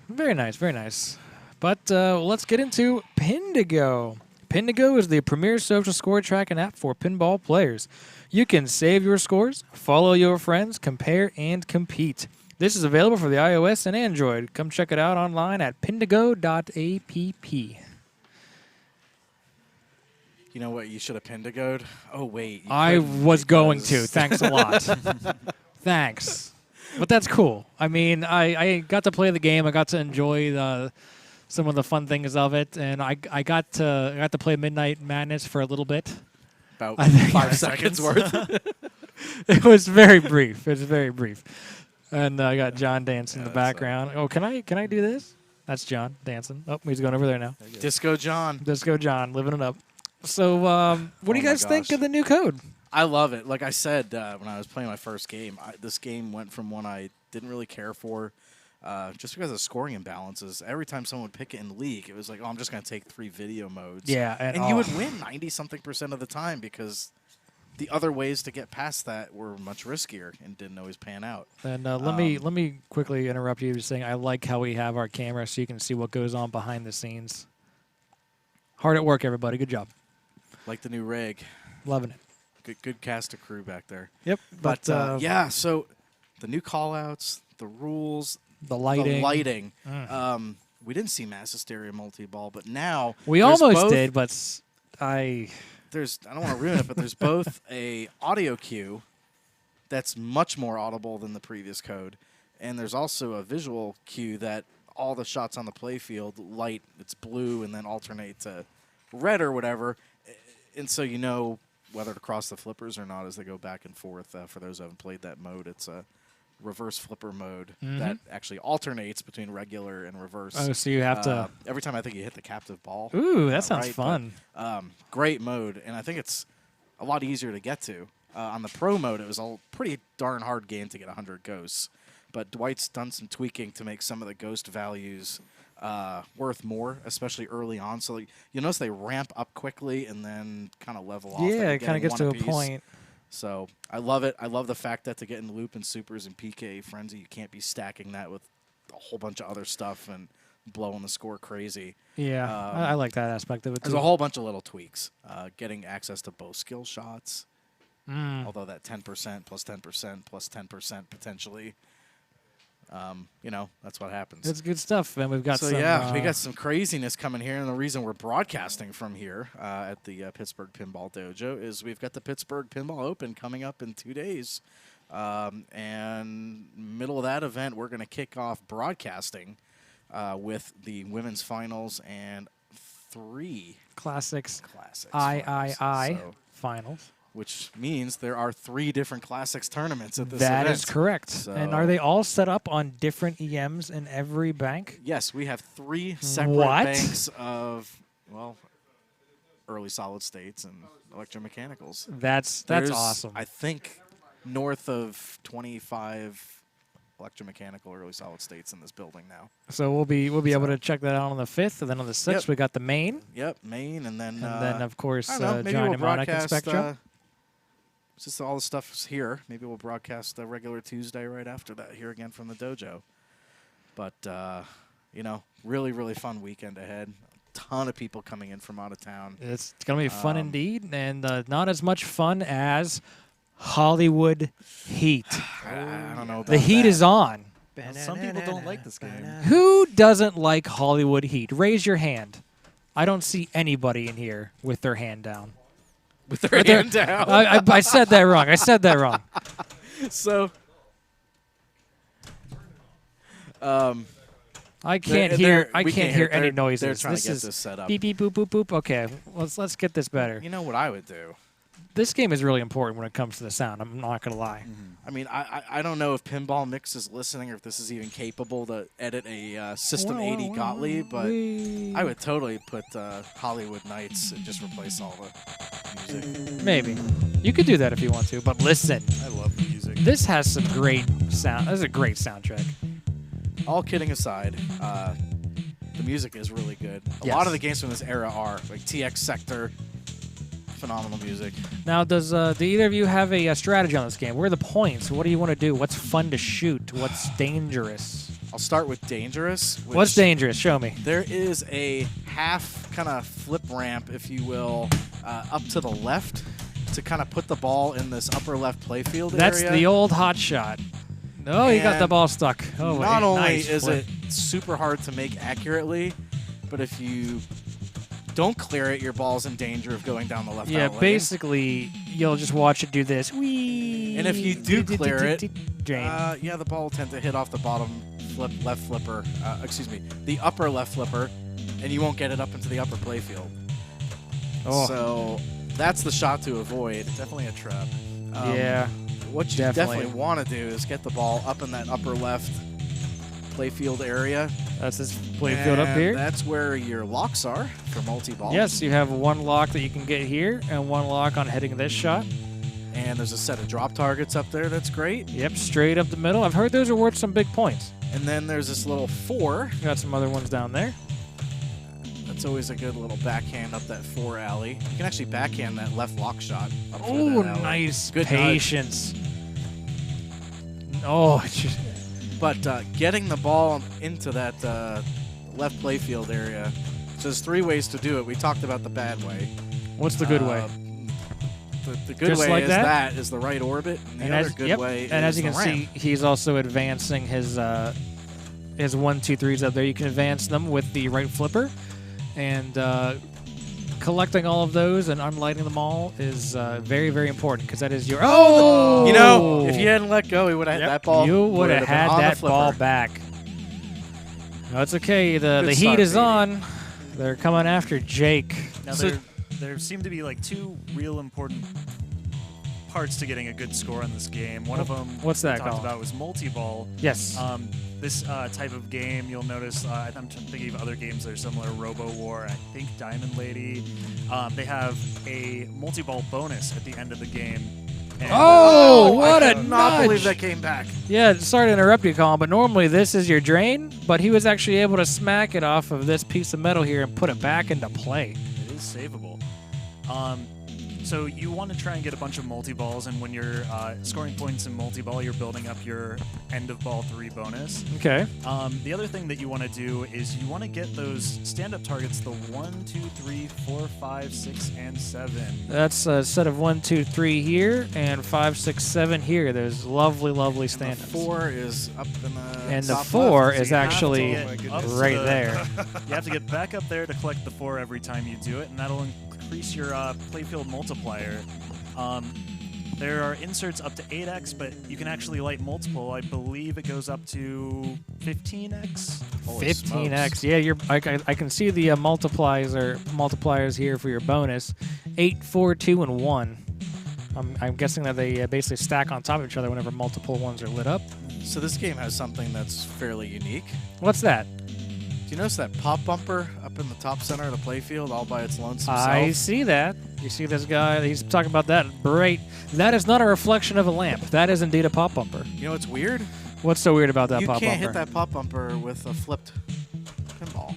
Very nice, very nice. But let's get into Pindigo. Pindigo is the premier social score tracking app for pinball players. You can save your scores, follow your friends, compare, and compete. This is available for the iOS and Android. Come check it out online at pindigo.app. You know what? You should have pindigoed. Oh wait. you I couldn't was going to. because- Thanks a lot. Thanks. But that's cool. I mean, I got to play the game. I got to enjoy some of the fun things of it, and I got to play Midnight Madness for a little bit. About I think 5 seconds worth. It was very brief. It was very brief. And I got John dancing in the background. Oh, can I do this? That's John dancing. Oh, he's going over there now. Disco John. Disco John, living it up. So, what do you guys think of the new code? I love it. Like I said when I was playing my first game, this game went from one I didn't really care for just because of scoring imbalances. Every time someone would pick it in League, it was like, oh, I'm just going to take 3 video modes. Yeah. And you would win 90-something% of the time because the other ways to get past that were much riskier and didn't always pan out. And let me quickly interrupt you saying I like how we have our camera so you can see what goes on behind the scenes. Hard at work, everybody. Good job. Like the new rig. Loving it. Good cast of crew back there. Yep. But yeah, so the new callouts, the rules, the lighting. We didn't see Mass Hysteria multi-ball, but now we almost did, but I don't want to ruin it, but there's both a audio cue that's much more audible than the previous code, and there's also a visual cue that all the shots on the playfield light, it's blue, and then alternate to red or whatever, and so you know whether to cross the flippers or not as they go back and forth. For those who haven't played that mode, it's a reverse flipper mode that actually alternates between regular and reverse. Oh, so you have to... every time I think you hit the captive ball. Ooh, that sounds fun. But, great mode, and I think it's a lot easier to get to. On the pro mode, it was a pretty darn hard game to get 100 ghosts, but Dwight's done some tweaking to make some of the ghost values worth more, especially early on. So you'll notice they ramp up quickly and then kind of level off. Yeah, it kind of gets to a point. So I love it. I love the fact that to get in loop and supers and PK Frenzy, you can't be stacking that with a whole bunch of other stuff and blowing the score crazy. Yeah, I like that aspect of it, too. There's a whole bunch of little tweaks. Getting access to both skill shots, although that 10% plus 10% plus 10% potentially, you know, that's what happens. It's good stuff, man. We've got so some... yeah, we got some craziness coming here, and the reason we're broadcasting from here at the Pittsburgh Pinball Dojo is we've got the Pittsburgh Pinball Open coming up in 2 days. And middle of that event, we're going to kick off broadcasting with the women's finals and 3 classics finals. finals. Which means there are 3 different classics tournaments at this event. That is correct. So and are they all set up on different EMs in every bank? Yes, we have 3 separate banks of, well, early solid states and electromechanicals. That's awesome. I think north of 25 electromechanical early solid states in this building now. So we'll be able to check that out on the 5th, and then on the 6th we got the main. Yep, main, and then of course maybe Giant we'll Mnemonic and Spectrum. Since all the stuff's here, maybe we'll broadcast a regular Tuesday right after that here again from the dojo. But you know, really fun weekend ahead. A ton of people coming in from out of town. It's gonna be fun indeed, and not as much fun as Hollywood Heat. I don't know about the heat that. is on. Some people don't like this game. Who doesn't like Hollywood Heat? Raise your hand. I don't see anybody in here with their hand down. With their hand down. I said that wrong. I said that wrong. So, I can't hear. I we can't hear any noises. They're trying this to get is this set up. beep beep boop boop boop. Okay, let's get this better. You know what I would do? This game is really important when it comes to the sound. I'm not gonna lie. I mean, I don't know if PinballMIX is listening or if this is even capable to edit a System 80 Gottlieb, but I would totally put Hollywood Nights and just replace all the music. Maybe. You could do that if you want to, but listen. I love the music. This has some great sound. This is a great soundtrack. All kidding aside, the music is really good. A lot of the games from this era are, like TX Sector, phenomenal music. Now, do either of you have a strategy on this game? Where are the points? What do you want to do? What's fun to shoot? What's dangerous? I'll start with dangerous. What's dangerous? Show me. There is a half kind of flip ramp, if you will, up to the left to kind of put the ball in this upper left playfield area. That's the old hot shot. Oh, you got the ball stuck. Oh, not only nice is flip. it super hard to make accurately, but if you don't clear it, your ball's in danger of going down the left Yeah, outlet. basically, you'll just watch it do this. Whee! And if you do clear it, Jane. yeah, the ball will tend to hit off the bottom left flipper, the upper left flipper, and you won't get it up into the upper playfield. Oh. So that's the shot to avoid. Definitely a trap. Yeah. what you definitely want to do is get the ball up in that upper left playfield area. That's this playfield up here. That's where your locks are for multi-ball. Yes, you have one lock that you can get here and one lock on hitting this shot. And there's a set of drop targets up there. That's great. Yep, straight up the middle. I've heard those are worth some big points. And then there's this little 4. Got some other ones down there. That's always a good little backhand up that 4 alley. You can actually backhand that left lock shot up through Oh, that alley. nice. Good patience. Oh, it's just... But getting the ball into that left playfield area, so there's 3 ways to do it. We talked about the bad way. What's the good way? The good Just way like is that? is the right orbit, and the other good way and is as you the can ramp. see, he's also advancing his 1, 2, 3s up there. You can advance them with the right flipper, and collecting all of those and unlighting them all is very, very important because that is your. Oh, You know, if you hadn't let go, he would have had that ball. You would have been had on the that ball flipper. back. No, it's okay. The Good heat start, is baby. on. They're coming after Jake. Now, there seem to be like 2 real important parts to getting a good score on this game. One of them What's that, we talked Colin? about was multi-ball. Yes. This type of game, you'll notice, I'm thinking of other games that are similar, Robo War, I think Diamond Lady. They have a multi-ball bonus at the end of the game. And what I a could not nudge. believe that came back. Yeah, sorry to interrupt you, Colin, but normally this is your drain, but he was actually able to smack it off of this piece of metal here and put it back into play. It is savable. So you want to try and get a bunch of multi-balls, and when you're scoring points in multi-ball, you're building up your end of ball 3 bonus. Okay. The other thing that you want to do is you want to get those stand-up targets, the 1, 2, 3, 4, 5, 6, and 7. That's a set of 1, 2, 3 here, and 5, 6, 7 here. There's lovely, lovely stand-ups. The 4 is up in the And the top 4 left. is So you have to actually get up to right the- there. You have to get back up there to collect the 4 every time you do it, and that'll increase your playfield multiplier. There are inserts up to 8x, but you can actually light multiple. I believe it goes up to 15x. Holy 15x. smokes. Yeah, I can see the multipliers here for your bonus. 8, 4, 2, and 1. I'm guessing that they basically stack on top of each other whenever multiple ones are lit up. So this game has something that's fairly unique. What's that? Do you notice that pop bumper up in the top center of the playfield all by its lonesome I self? see that. You see this guy? He's talking about that. Great. That is not a reflection of a lamp. That is indeed a pop bumper. You know what's weird? What's so weird about that You pop can't bumper? hit that pop bumper with a flipped pinball.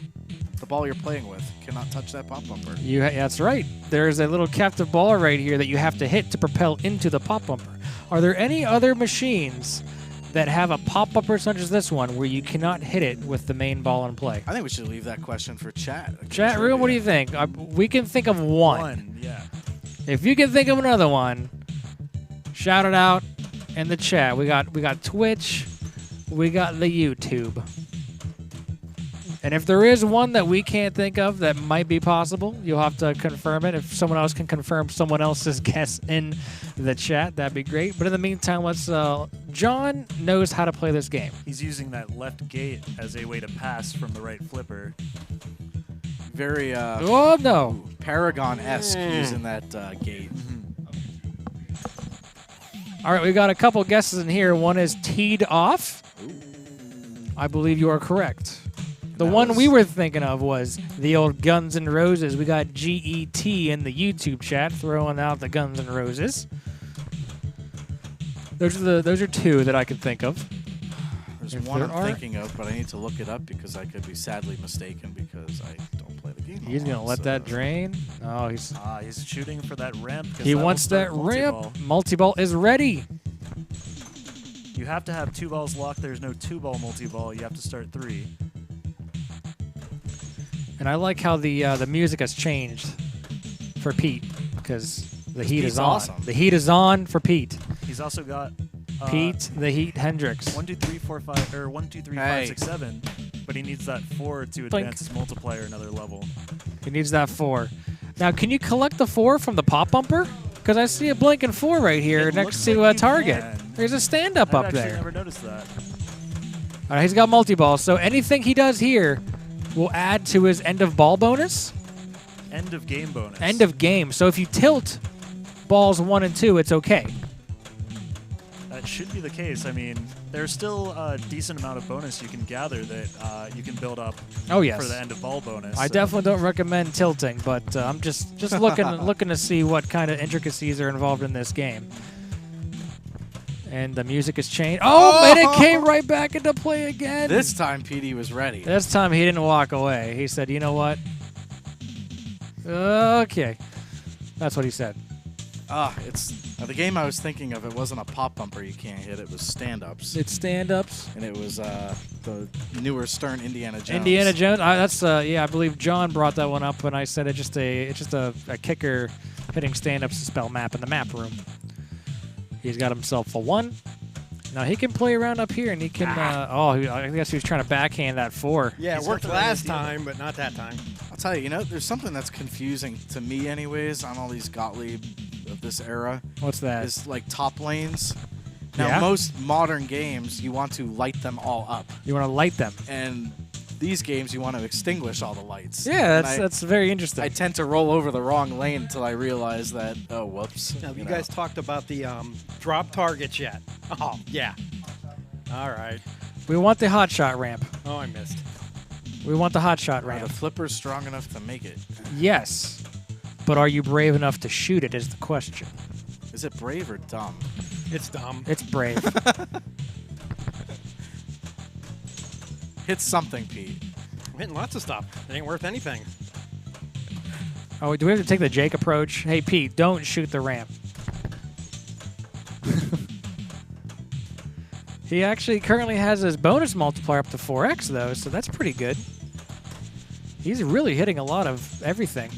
The ball you're playing with cannot touch that pop bumper. That's right. There's a little captive ball right here that you have to hit to propel into the pop bumper. Are there any other machines that have a pop bumper such as this one where you cannot hit it with the main ball in play? I think we should leave that question for chat. Chat room, what do you think? We can think of one. Yeah. If you can think of another one, shout it out in the chat. We got Twitch, we got the YouTube. And if there is one that we can't think of that might be possible, you'll have to confirm it. If someone else can confirm someone else's guess in the chat, that'd be great. But in the meantime, let's. John knows how to play this game. He's using that left gate as a way to pass from the right flipper. Very Oh no! Paragon-esque using that gate. All right, we got a couple guesses in here. One is teed off. I believe you are correct. The That one was- we were thinking of was the old Guns N' Roses. We got GET in the YouTube chat throwing out the Guns N' Roses. Those are 2 that I could think of. There's If one there I'm are- thinking of, but I need to look it up because I could be sadly mistaken because I don't play the game. a He's gonna lot, let so- that drain. Oh, he's He's shooting for that ramp. 'cause he that will wants that start multi-ball. ramp. Multi-ball is ready. You have to have 2 balls locked. There's no 2-ball multi-ball. You have to start 3. And I like how the music has changed for Pete because the heat Pete's is on. awesome. The heat is on for Pete. He's also got Pete the Heat Hendricks. 1, 2, 3, 4, 5, or 1, 2, 3, 5, Hey. 6, 7. But he needs that 4 to Blink. advance his multiplier another level. He needs that 4. Now, can you collect the 4 from the pop bumper? Because I see a blinking 4 right here It next looks to like a you target. can. There's a stand-up I've up actually there. never noticed that. All right, he's got multi-ball, so anything he does here will add to his end of ball bonus. End of game bonus. End of game. So if you tilt balls 1 and 2, it's okay. that should be the case. I mean, there's still a decent amount of bonus you can gather that you can build up Oh, yes. for the end of ball bonus. I definitely don't recommend tilting, but I'm just looking to see what kind of intricacies are involved in this game. And the music has changed. Oh, and it came right back into play again. This time, PD was ready. This time he didn't walk away. He said, "You know what? Okay." That's what he said. It's the game I was thinking of. It wasn't a pop bumper you can't hit. It was stand-ups. It's stand-ups. And it was the newer Stern Indiana Jones. Indiana Jones. That's yeah. I believe John brought that one up when I said it's just a kicker hitting stand-ups to spell map in the map room. He's got himself a 1. Now he can play around up here, and he can. I guess he was trying to backhand that 4. Yeah, it worked last time, but not that time. I'll tell you, there's something that's confusing to me, anyways, on all these Gottlieb of this era. What's that? Is like top lanes. Now, Yeah? most modern games, you want to light them all up, You want to light them. and these games, you want to extinguish all the lights. Yeah, And that's very interesting. I tend to roll over the wrong lane until I realize that, oh, whoops. Now, have you know. guys talked about the drop targets yet? Oh, yeah. All right. We want the hot shot ramp. Oh, I missed. We want the hot shot Are ramp. the flippers strong enough to make it? Yes. But are you brave enough to shoot it is the question. Is it brave or dumb? It's dumb. It's brave. Hit something, Pete. I'm hitting lots of stuff. It ain't worth anything. Oh, do we have to take the Jake approach? Hey, Pete, don't shoot the ramp. He actually currently has his bonus multiplier up to 4x, though, so that's pretty good. He's really hitting a lot of everything.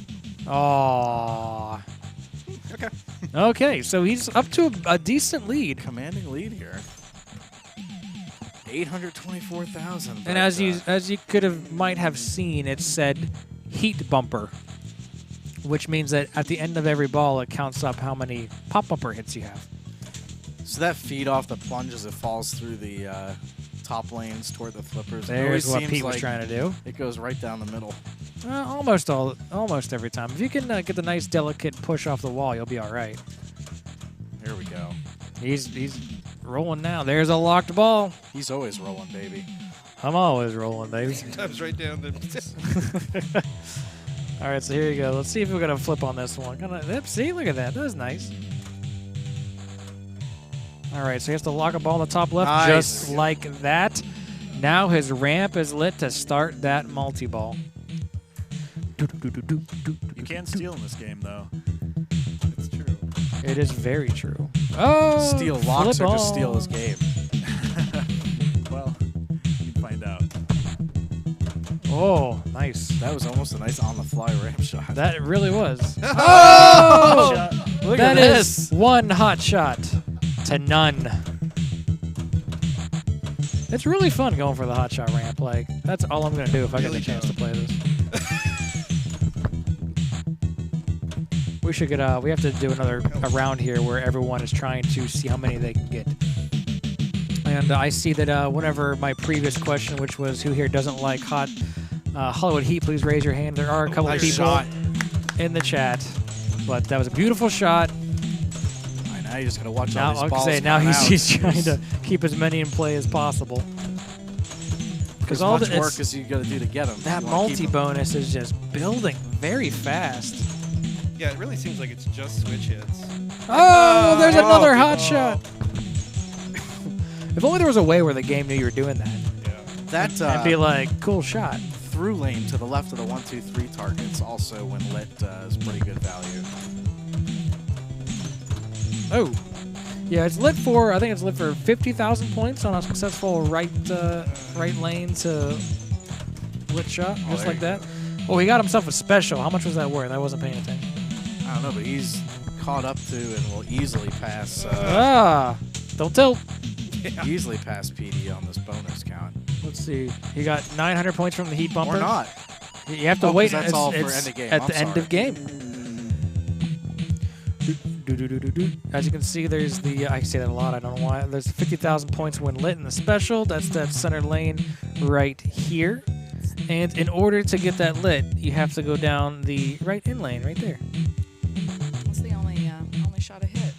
Aww. Okay. Okay, so he's up to a decent lead. Commanding lead here. 824,000. And as you might have seen, it said heat bumper, which means that at the end of every ball, it counts up how many pop bumper hits you have. So that feed off the plunge as it falls through the top lanes toward the flippers. It always There's what seems Pete was like trying to do. It goes right down the middle. Almost every time. If you can get the nice delicate push off the wall, you'll be all right. Here we go. He's rolling now. There's a locked ball. He's always rolling, baby. I'm always rolling, baby. Comes right down the. All right, so here you go. Let's see if we're gonna flip on this one. See, look at that. That was nice. All right, so he has to lock a ball in the top left, Nice. just like that. Now his ramp is lit to start that multi-ball. You can steal in this game, though. It's true. It is very true. Oh, Steal locks flip or just steal ball. his game? Well, you can find out. Oh, nice. That was almost a nice on-the-fly ramp shot. That really was. Oh! Look That at is this. one hot shot to none. It's really fun going for the hot shot ramp. Like, that's all I'm going to do if I get the chance to play this. We should get we have to do another round here where everyone is trying to see how many they can get. And I see that whenever my previous question, which was who here doesn't like hot Hollywood Heat, please raise your hand. There are a couple of Nice people shot. in the chat, but that was a beautiful shot. Now you just gotta watch Now, all these I was balls gonna say, now come out. he's trying to keep as many in play as possible. As all much the work as you gotta do to get them. that multi bonus is just building very fast. Yeah, it really seems like it's just switch hits. Oh, there's another good hot ball. shot. If only there was a way where the game knew you were doing that. That And be like, cool shot. through lane to the left of the 1, 2, 3 targets also, when lit, is pretty good value. Oh. Yeah, it's lit for, I think it's lit for 50,000 points on a successful right lane to lit shot, just there like you that. Oh, he got himself a special. How much was that worth? I wasn't paying attention. I don't know, but he's caught up to and will easily pass Don't tilt. easily pass PD on this bonus count. Let's see. He got 900 points from the heat bumper. Or not. You have to Oh, 'cause wait. that's all for end of game. At I'm the end sorry. of game. As you can see, there's the. I say that a lot. I don't know why. There's 50,000 points when lit in the special. That's that center lane right here. And in order to get that lit, you have to go down the right in lane right there. That's the only shot I hit.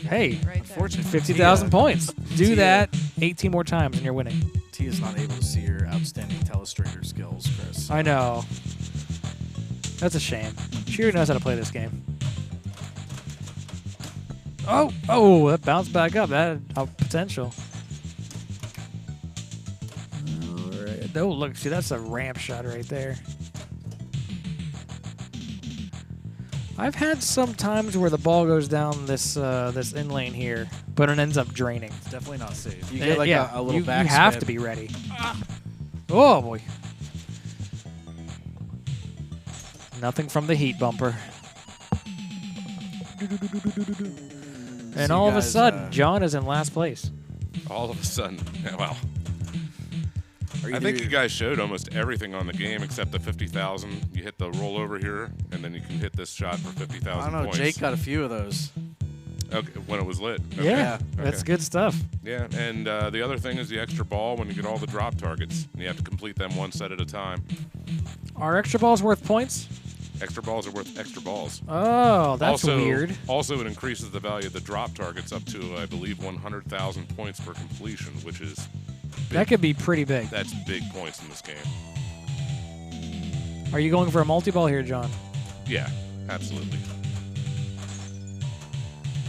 Hey, Right there. Unfortunately, 50,000 points. Do Tia. that 18 more times and you're winning. T is not able to see your outstanding telestrator skills, Chris. I know. That's a shame. She already knows how to play this game. Oh, that bounced back up. That had potential. All right. Oh, look, see, that's a ramp shot right there. I've had some times where the ball goes down this this in lane here, but it ends up draining. It's definitely not safe. You get like yeah, a little you backspin. have to be ready. Oh boy! Nothing from the heat bumper. And So all you of a guys, sudden, John is in last place. All of a sudden, wow. Are I think you guys showed almost everything on the game except the 50,000. You hit the rollover here, and then you can hit this shot for 50,000 I don't know. points. Jake got a few of those. Okay, when it was lit. Okay. Yeah, that's Okay. good stuff. Yeah, and the other thing is the extra ball when you get all the drop targets. And you have to complete them one set at a time. Are extra balls worth points? Extra balls are worth extra balls. Oh, that's also, weird. Also, it increases the value of the drop targets up to, I believe, 100,000 points per completion, which is big. That could be pretty big. That's big points in this game. Are you going for a multi-ball here, John? Yeah, absolutely.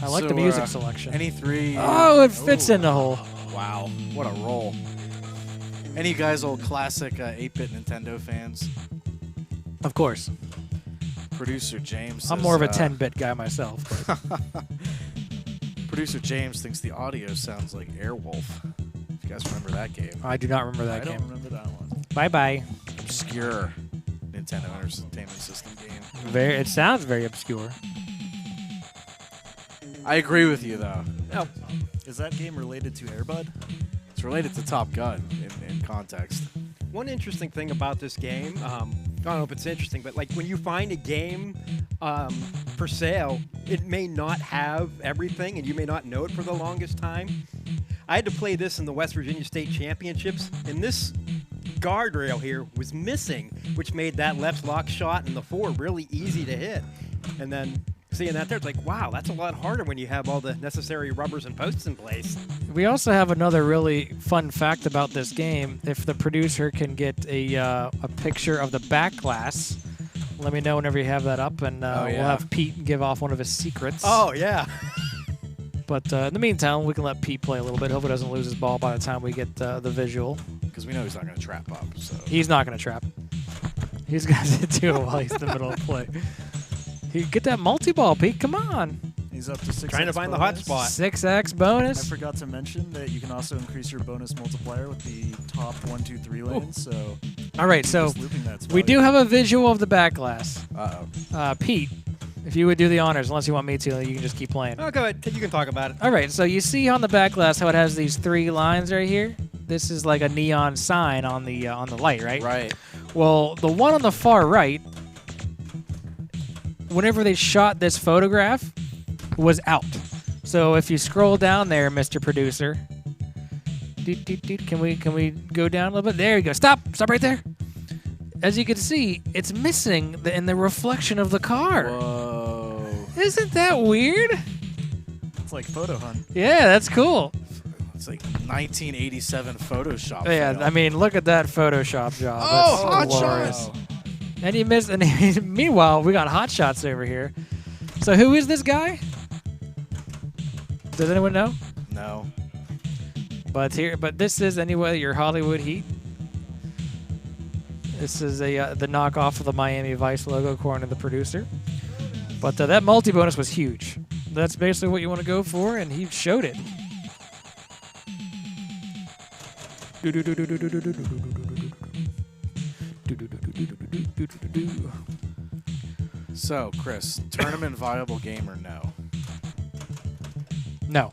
I like So, the music selection. Any three? Oh, it fits in the hole. Wow, what a roll! Any guys old classic 8-bit Nintendo fans? Of course. Producer James. I'm says, more of a 10-bit guy myself. But Producer James thinks the audio sounds like Airwolf. If you guys remember that game, I do not remember I that don't game. remember that one. Bye-bye. obscure Nintendo Entertainment System game. It sounds very obscure. I agree with you though. Oh. Is that game related to Airbud? It's related to Top Gun in context. One interesting thing about this game, I don't know if it's interesting, but like when you find a game for sale, it may not have everything, and you may not know it for the longest time. I had to play this in the West Virginia State Championships, and this guardrail here was missing, which made that left lock shot in the 4 really easy to hit. And then seeing that there, it's like, wow, that's a lot harder when you have all the necessary rubbers and posts in place. We also have another really fun fact about this game. If the producer can get a picture of the back glass, let me know whenever you have that up, and we'll have Pete give off one of his secrets. Oh, yeah. But in the meantime, we can let Pete play a little bit. Hopefully he doesn't lose his ball by the time we get the visual. Because we know he's not going to trap up. So He's not going to trap. He's going to do it while he's in the middle of play. Get that multi-ball, Pete. Come on. He's up to 6x Trying to find the hot spot. 6x I bonus. forgot to mention that you can also increase your bonus multiplier with the top 1, 2, 3 lanes. So All right, so just looping that's we do have a visual of the back glass. uh-oh. Pete, if you would do the honors, unless you want me to, you can just keep playing. Oh, go ahead. You can talk about it. All right, so you see on the back glass how it has these 3 lines right here? This is like a neon sign on the light, right? Right. Well, the one on the far right, whenever they shot this photograph, was out. So if you scroll down there, Mr. Producer, can we go down a little bit? There you go. Stop right there. As you can see, it's missing in the reflection of the car. Whoa. Isn't that weird? It's like Photo Hunt. Yeah, that's cool. It's like 1987 Photoshop. Yeah, fail. I mean, look at that Photoshop job. Oh, That's hot glorious. shots. And he missed. And meanwhile, we got hot shots over here. So who is this guy? Does anyone know? No. But this is anyway your Hollywood Heat. This is the knockoff of the Miami Vice logo, according to the producer. But that multi bonus was huge. That's basically what you want to go for, and he showed it. So, Chris, tournament viable game or no? No.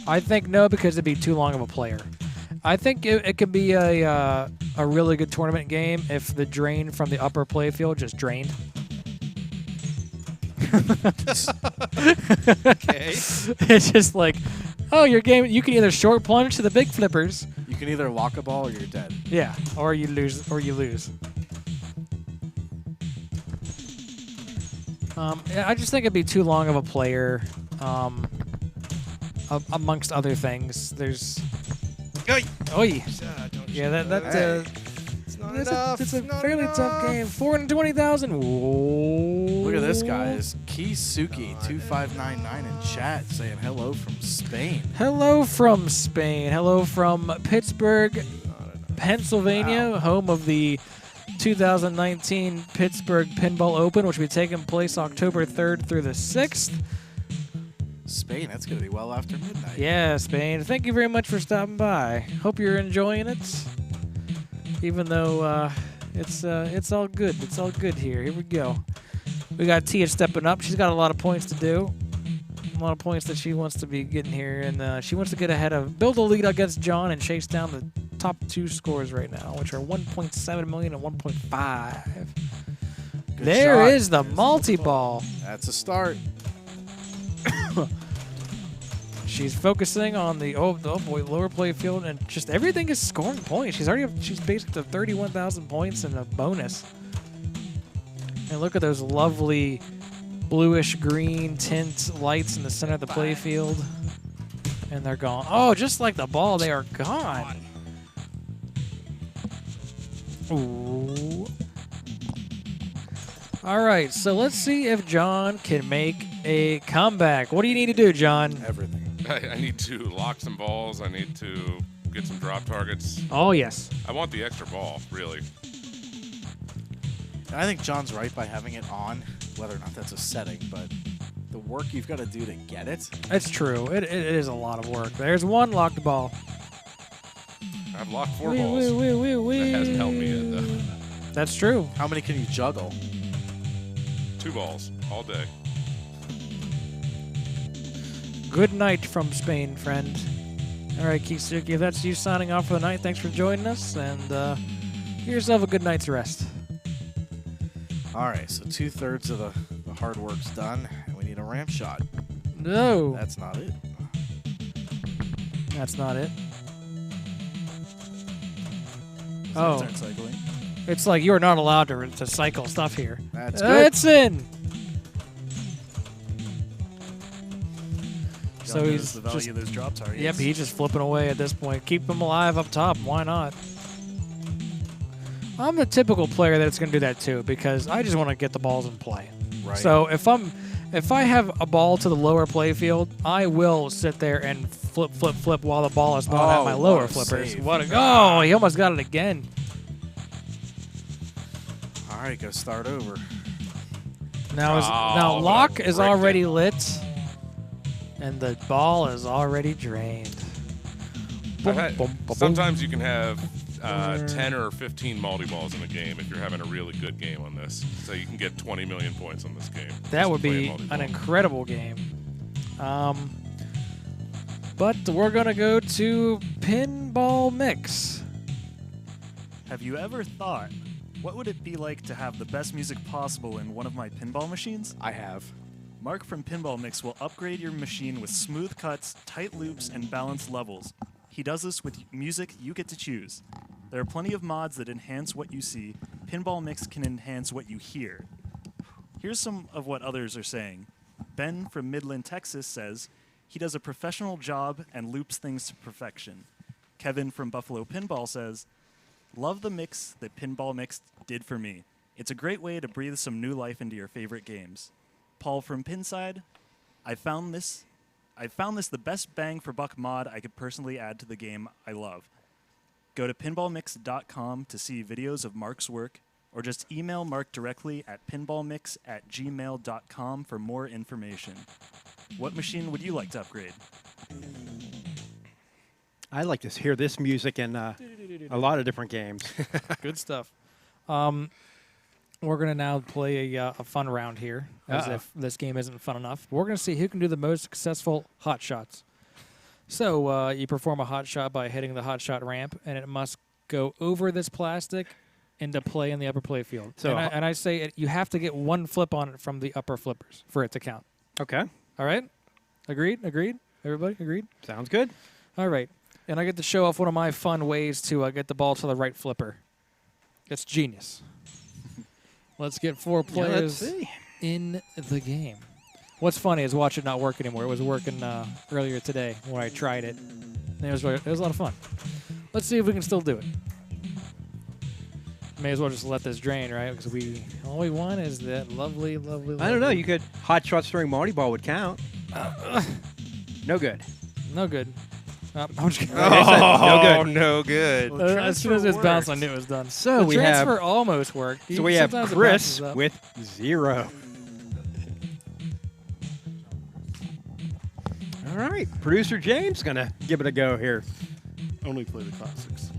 I think no, because it'd be too long of a player. I think it could be a really good tournament game if the drain from the upper playfield just drained. Okay. It's just like, oh, your game, you can either short plunge to the big flippers. You can either lock a ball or you're dead. Yeah, or you lose. I just think it'd be too long of a player. amongst other things. There's. Oi. Oi. Don't Yeah, shoot that that. It's not enough. it's a not fairly tough enough. game. 420,000. Look at this, guys. Kisuki2599 in chat saying hello from Spain. Hello from Spain. Hello from Pittsburgh, Pennsylvania, home of the 2019 Pittsburgh Pinball Open, which will be taking place October 3rd through the 6th. Spain, that's going to be well after midnight. Yeah, Spain. Thank you very much for stopping by. Hope you're enjoying it. Even though it's all good. It's all good here. Here we go. We got Tia stepping up. She's got a lot of points to do. A lot of points that she wants to be getting here, and she wants to get ahead of, build a lead against John and chase down the top 2 scores right now, which are 1.7 million and 1.5. There is the multi-ball. That's a start. She's focusing on the lower play field, and just everything is scoring points. She's basically 31,000 points and a bonus. And look at those lovely bluish green tint lights in the center of the play field, and they're gone. Oh, just like the ball, they are gone. Ooh. All right, so let's see if John can make a comeback. What do you need to do, John? Everything. I need to lock some balls. I need to get some drop targets. Oh, yes. I want the extra ball, really. And I think John's right by having it on, whether or not that's a setting, but the work you've got to do to get it. It's true. It is a lot of work. There's one locked ball. I've locked 4 balls. That hasn't helped me yet, though. That's true. How many can you juggle? 2 balls all day. Good night from Spain, friend. All right, Kisuki, if that's you signing off for the night, thanks for joining us, and get yourself a good night's rest. All right, so 2/3 of the hard work's done, and we need a ramp shot. No. That's not it. That's not it. So Oh. start cycling. It's like you're not allowed to cycle stuff here. That's good. It's in. So So he's he's the value just, of those drop targets. yep, he's just flipping away at this point. Keep him alive up top. Why not? I'm the typical player that's going to do that too, because I just want to get the balls in play. Right. So if I have a ball to the lower play field, I will sit there and flip while the ball is not at my Oh, lower what a flippers. save. Oh, he almost got it again. All right, go start over. Now Oh, lock but I is bricked already it. lit, and the ball is already drained. Sometimes you can have 10 or 15 multi-balls in a game if you're having a really good game on this. So you can get 20 million points on this game. That just would playing be multi-ball. an incredible game. But we're going to go to PinballMIX. Have you ever thought, what would it be like to have the best music possible in one of my pinball machines? I have. Mark from PinballMIX will upgrade your machine with smooth cuts, tight loops, and balanced levels. He does this with music you get to choose. There are plenty of mods that enhance what you see. PinballMIX can enhance what you hear. Here's some of what others are saying. Ben from Midland, Texas says, he does a professional job and loops things to perfection. Kevin from Buffalo Pinball says, love the mix that PinballMIX did for me. It's a great way to breathe some new life into your favorite games. Paul from Pinside, I found this the best bang for buck mod I could personally add to the game I love. Go to pinballmix.com to see videos of Mark's work, or just email Mark directly at pinballmix@gmail.com for more information. What machine would you like to upgrade? I like to hear this music in a lot of different games. Good stuff. We're going to now play a fun round here, as if this game isn't fun enough. We're going to see who can do the most successful hot shots. So you perform a hot shot by hitting the hot shot ramp, and it must go over this plastic into play in the upper play field. So and I say you have to get one flip on it from the upper flippers for it to count. Okay. All right? Agreed? Everybody agreed? Sounds good. All right. And I get to show off one of my fun ways to get the ball to the right flipper. It's genius. Let's get 4 players let's see. in the game. What's funny is watch it not work anymore. It was working earlier today when I tried it. And it was a lot of fun. Let's see if we can still do it. May as well just let this drain, right? Because all we want is that lovely. I don't know. You could hot shots during Multi Ball would count. No good. No good. I'm just kidding. Oh, no good. Well, As soon as it bounced, I knew it was done. So the we have- transfer almost worked. So we have Sometimes it Chris bounces up. with 0. All right, producer James gonna give it a go here. Only play the classics.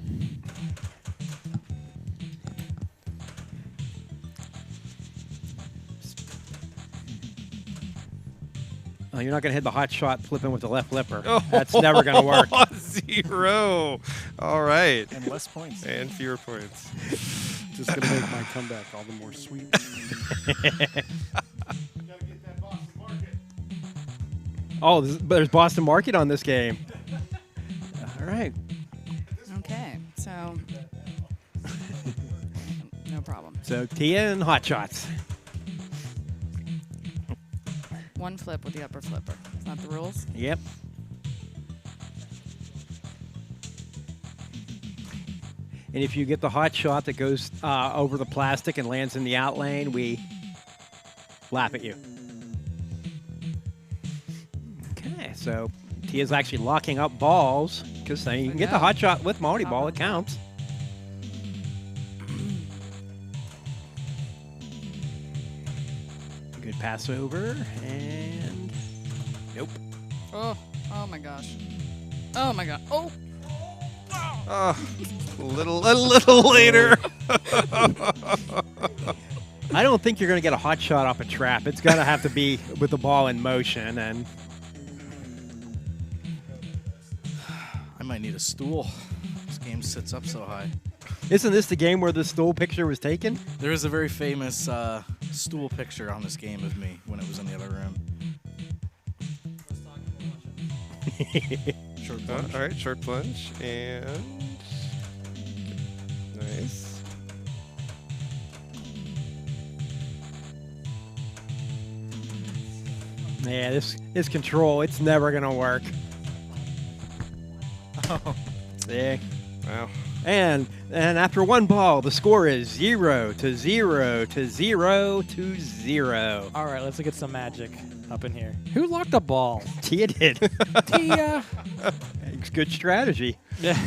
Oh, you're not gonna hit the hot shot flipping with the left flipper. That's never gonna work. 0. All right. And less points. And fewer points. Just gonna make my comeback all the more sweet. Oh, there's Boston Market on this game. All right. Okay, so no problem. So Tia and hot shots. One flip with the upper flipper. Is that the rules? Yep. And if you get the hot shot that goes over the plastic and lands in the out lane, we laugh at you. Okay, so Tia's actually locking up balls because you can get the hot shot with Multi Ball. It counts. Good pass over and nope. Oh my gosh. Oh my god. Oh. Oh, a little later. I don't think you're going to get a hot shot off a trap. It's going to have to be with the ball in motion. And I might need a stool. This game sits up so high. isn't this the game where the stool picture was taken? There is a very famous stool picture on this game of me when it was in the other room. Short plunge. All right, short plunge. And nice. Yeah, this control, it's never going to work. Oh. See? Wow. And after one ball, the score is 0 to 0 to 0 to 0. All right, let's get some magic up in here. Who locked a ball? Tia did. Tia. It's good strategy. Yeah,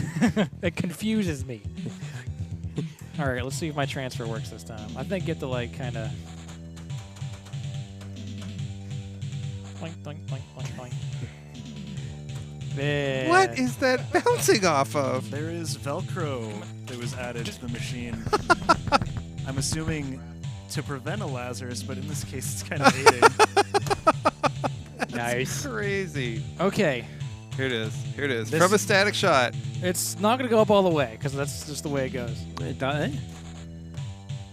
it confuses me. All right, let's see if my transfer works this time. I think get to like kind of. Boink, boink, boink, boink, boink. There. What is that bouncing off of? There is Velcro that was added to the machine. I'm assuming to prevent a Lazarus, but in this case, it's kind of aiding. Nice. Crazy. Okay. Here it is. Here it is. This- From a static shot. It's not going to go up all the way because that's just the way it goes. It does.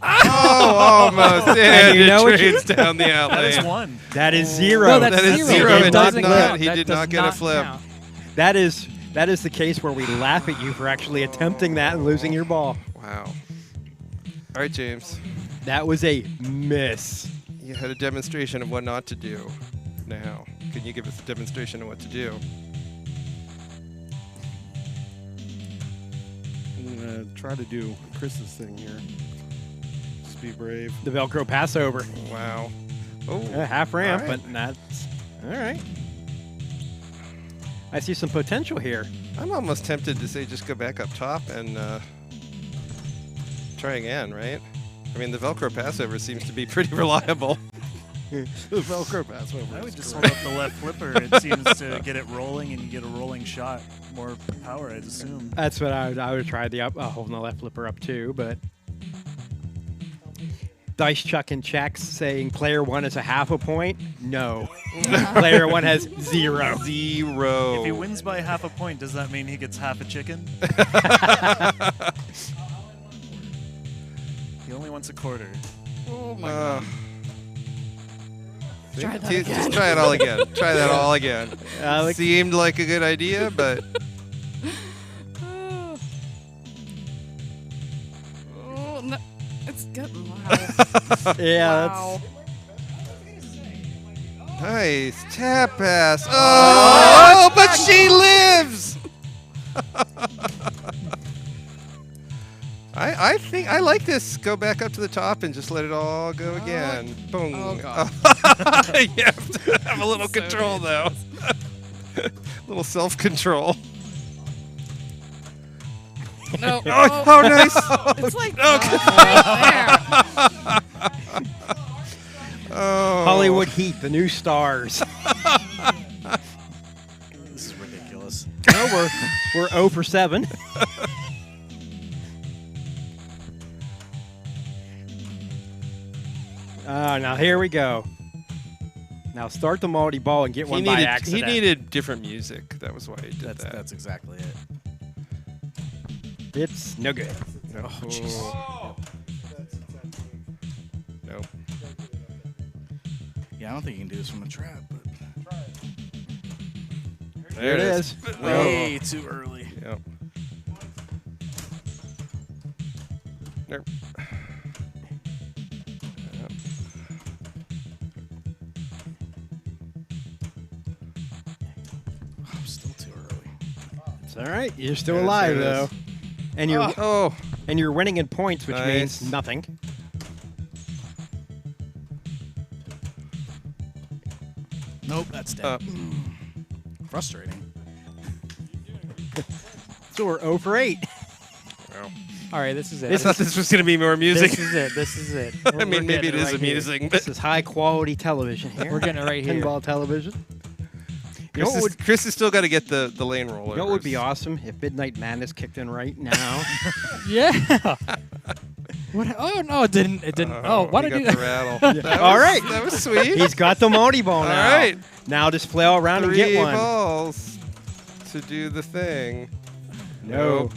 Oh, almost. And you know it what you- trains down the out That is lane. one. That is 0. No, that's That is 0. zero. It It doesn't did not- count. he That did does not get a flip. count. That is the case where we laugh at you for actually attempting that and losing your ball. Wow. All right, James. That was a miss. You had a demonstration of what not to do. Now, can you give us a demonstration of what to do? I'm gonna try to do Chris's thing here. Just be brave. The Velcro passover. Wow. Oh, Half ramp, all right. but that's all right. I see some potential here. I'm almost tempted to say just go back up top and try again, right? I mean, the Velcro passover seems to be pretty reliable. The Velcro passover. I would is just great. hold up the left flipper. It seems to get it rolling, and you get a rolling shot. More power, I'd assume. That's what I would try the up, holding the left flipper up too, but Dice Chuck and checks saying player 1 is a half a point. No, player 1 has 0. 0. If he wins by half a point, does that mean he gets half a chicken? He only wants a quarter. Oh my god. Try that again. Just try it all again. Try that all again. Seemed like a good idea, but Oh, no. It's getting loud. Yeah, Wow. Nice. Tap pass. Oh, but she lives! I think I like this. Go back up to the top and just let it all go again. Boom. Oh, God. You have to have a little control, though. A little self-control. No. Oh, nice. It's like right Oh. Hollywood Heat, the new stars. This is ridiculous. No, we're 0 for 7. Now here we go. Now start the multi-ball and get one by He accident. needed different music. That was why he did that. That's exactly it. It's no good. No. Oh, jeez. Nope. Yeah, I don't think you can do this from a trap, but There it is. way too early. Yep. Nope. Yep. I'm still too early. It's all right. You're still Yes, alive there it though, is. and you're Oh. and you're winning in points, which Nice. means nothing. Nope, that's dead. Frustrating. So we're 0 for 8. All right, this is it. I thought this was going to be more music. This is it. This is it. I mean, maybe it is amusing, This but is high quality television here. We're getting it right here. Pinball television. You know what Chris has still got to get the lane rollovers. You know what would be awesome if Midnight Madness kicked in right now? Yeah. What? Oh no, it didn't. It didn't. Oh, why he did got you? the rattle. All right. That was sweet. He's got the multi-ball All now. right. Now just play all around and 3 get one. balls to do the thing. No. Nope.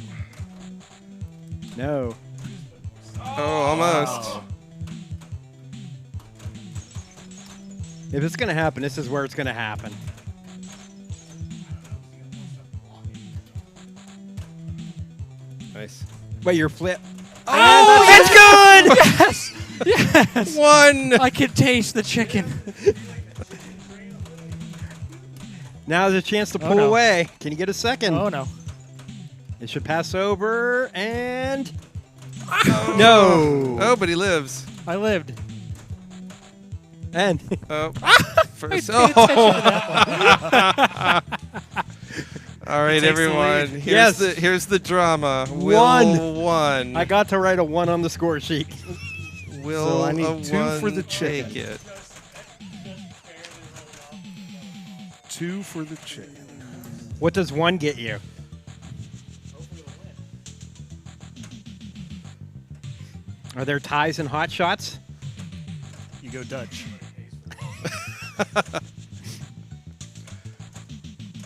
No. Oh, almost. If it's going to happen, this is where it's going to happen. Nice. Wait, your flip. Oh, that's good! Yes. Yes. One. I can taste the chicken. Now there's a chance to Oh, pull no. away. Can you get a second? Oh no. It should pass over and... No. Oh, but he lives. I lived. And... Oh. First. I paid Oh. All right, Takes the everyone. lead. Here's Yes. here's the drama. One. One. I got to write a 1 on the score sheet. Will So I need a 2 one for the take chicken. it? 2 for the chicken. What does 1 get you? Are there ties and hot shots? You go Dutch.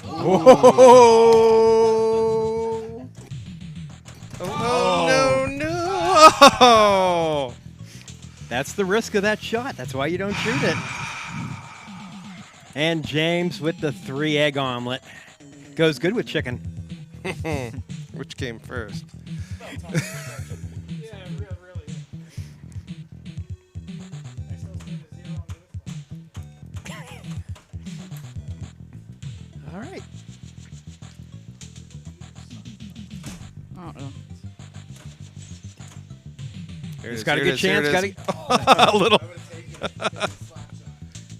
Oh. Oh, no. That's the risk of that shot. That's why you don't shoot it. And James with the 3-egg omelet. Goes good with chicken. Which came first? All right. He's got a good chance. Got a little.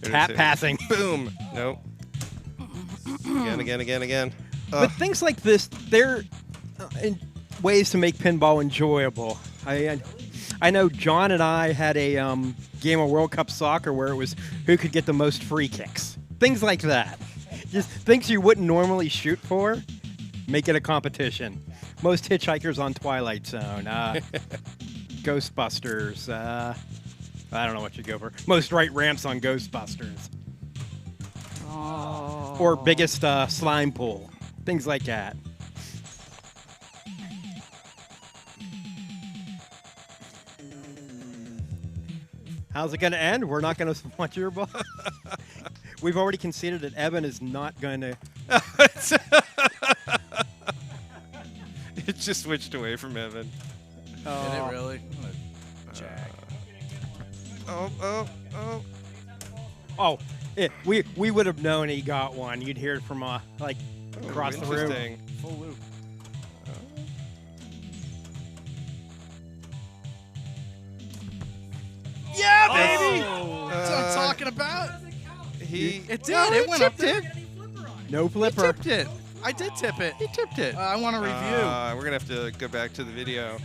tap passing. Boom. Nope. Again. But things like this, they're ways to make pinball enjoyable. I know John and I had a game of World Cup Soccer where it was who could get the most free kicks. Things like that. Just things you wouldn't normally shoot for, make it a competition. Most hitchhikers on Twilight Zone. Ghostbusters. I don't know what you go for. Most right ramps on Ghostbusters. Oh. Or biggest slime pool. Things like that. How's it going to end? We're not going to watch your ball. We've already conceded that Evan is not going to. It just switched away from Evan. Did it really? Jack. Oh. Oh, we would have known he got one. You'd hear it from like across the room. Interesting. Full loop. Yeah, baby! Oh. That's what I'm talking about. It did. It went up there. No He flipper. tipped it. I did tip it. He tipped it. I want a review. We're gonna have to go back to the video.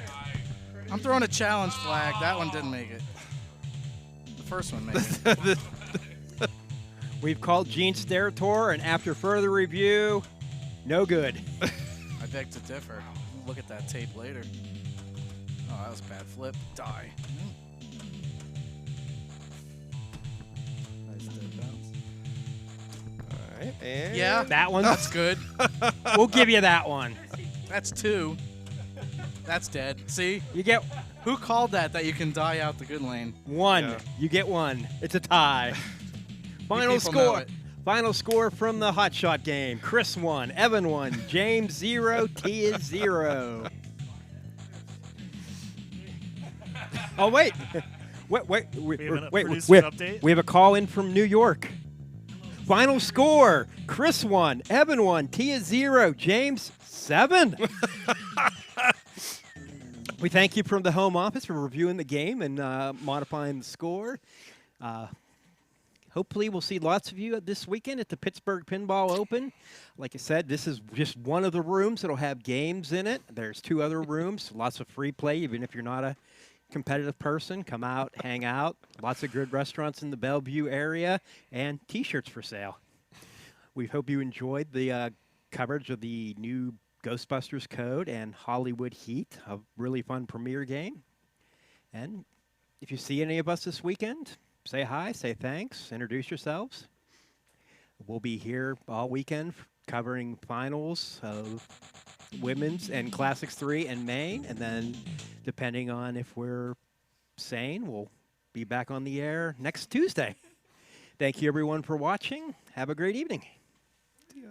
I'm throwing a challenge flag. That one didn't make it. The first one made it. We've called Gene Sterator, and after further review, no good. I beg to differ. Look at that tape later. Oh, that was a bad flip. Die. Nice dead bounce. All right, and Yeah, That one. that's good. We'll give you that one. That's 2. That's dead. See? You get Who called that you can die out the good lane? one. Yeah. You get one. It's a tie. Final people know score. it. Final score from the Hot Shot game. Chris 1, Evan 1, James 0, T is 0. Oh wait. Wait. We have a Wait. producer update? We have a call in from New York. Final score. Chris 1, Evan 1, T is 0, James 7. We thank you from the home office for reviewing the game and modifying the score. Hopefully, we'll see lots of you this weekend at the Pittsburgh Pinball Open. Like I said, this is just one of the rooms that'll have games in it. There's 2 other rooms, lots of free play, even if you're not a competitive person. Come out, hang out. Lots of good restaurants in the Bellevue area, and T-shirts for sale. We hope you enjoyed the coverage of the new Ghostbusters Code and Hollywood Heat, a really fun premiere game. And if you see any of us this weekend, say hi, say thanks, introduce yourselves. We'll be here all weekend covering finals of Women's and Classics 3 in Maine. And then, depending on if we're sane, we'll be back on the air next Tuesday. Thank you, everyone, for watching. Have a great evening. Yeah.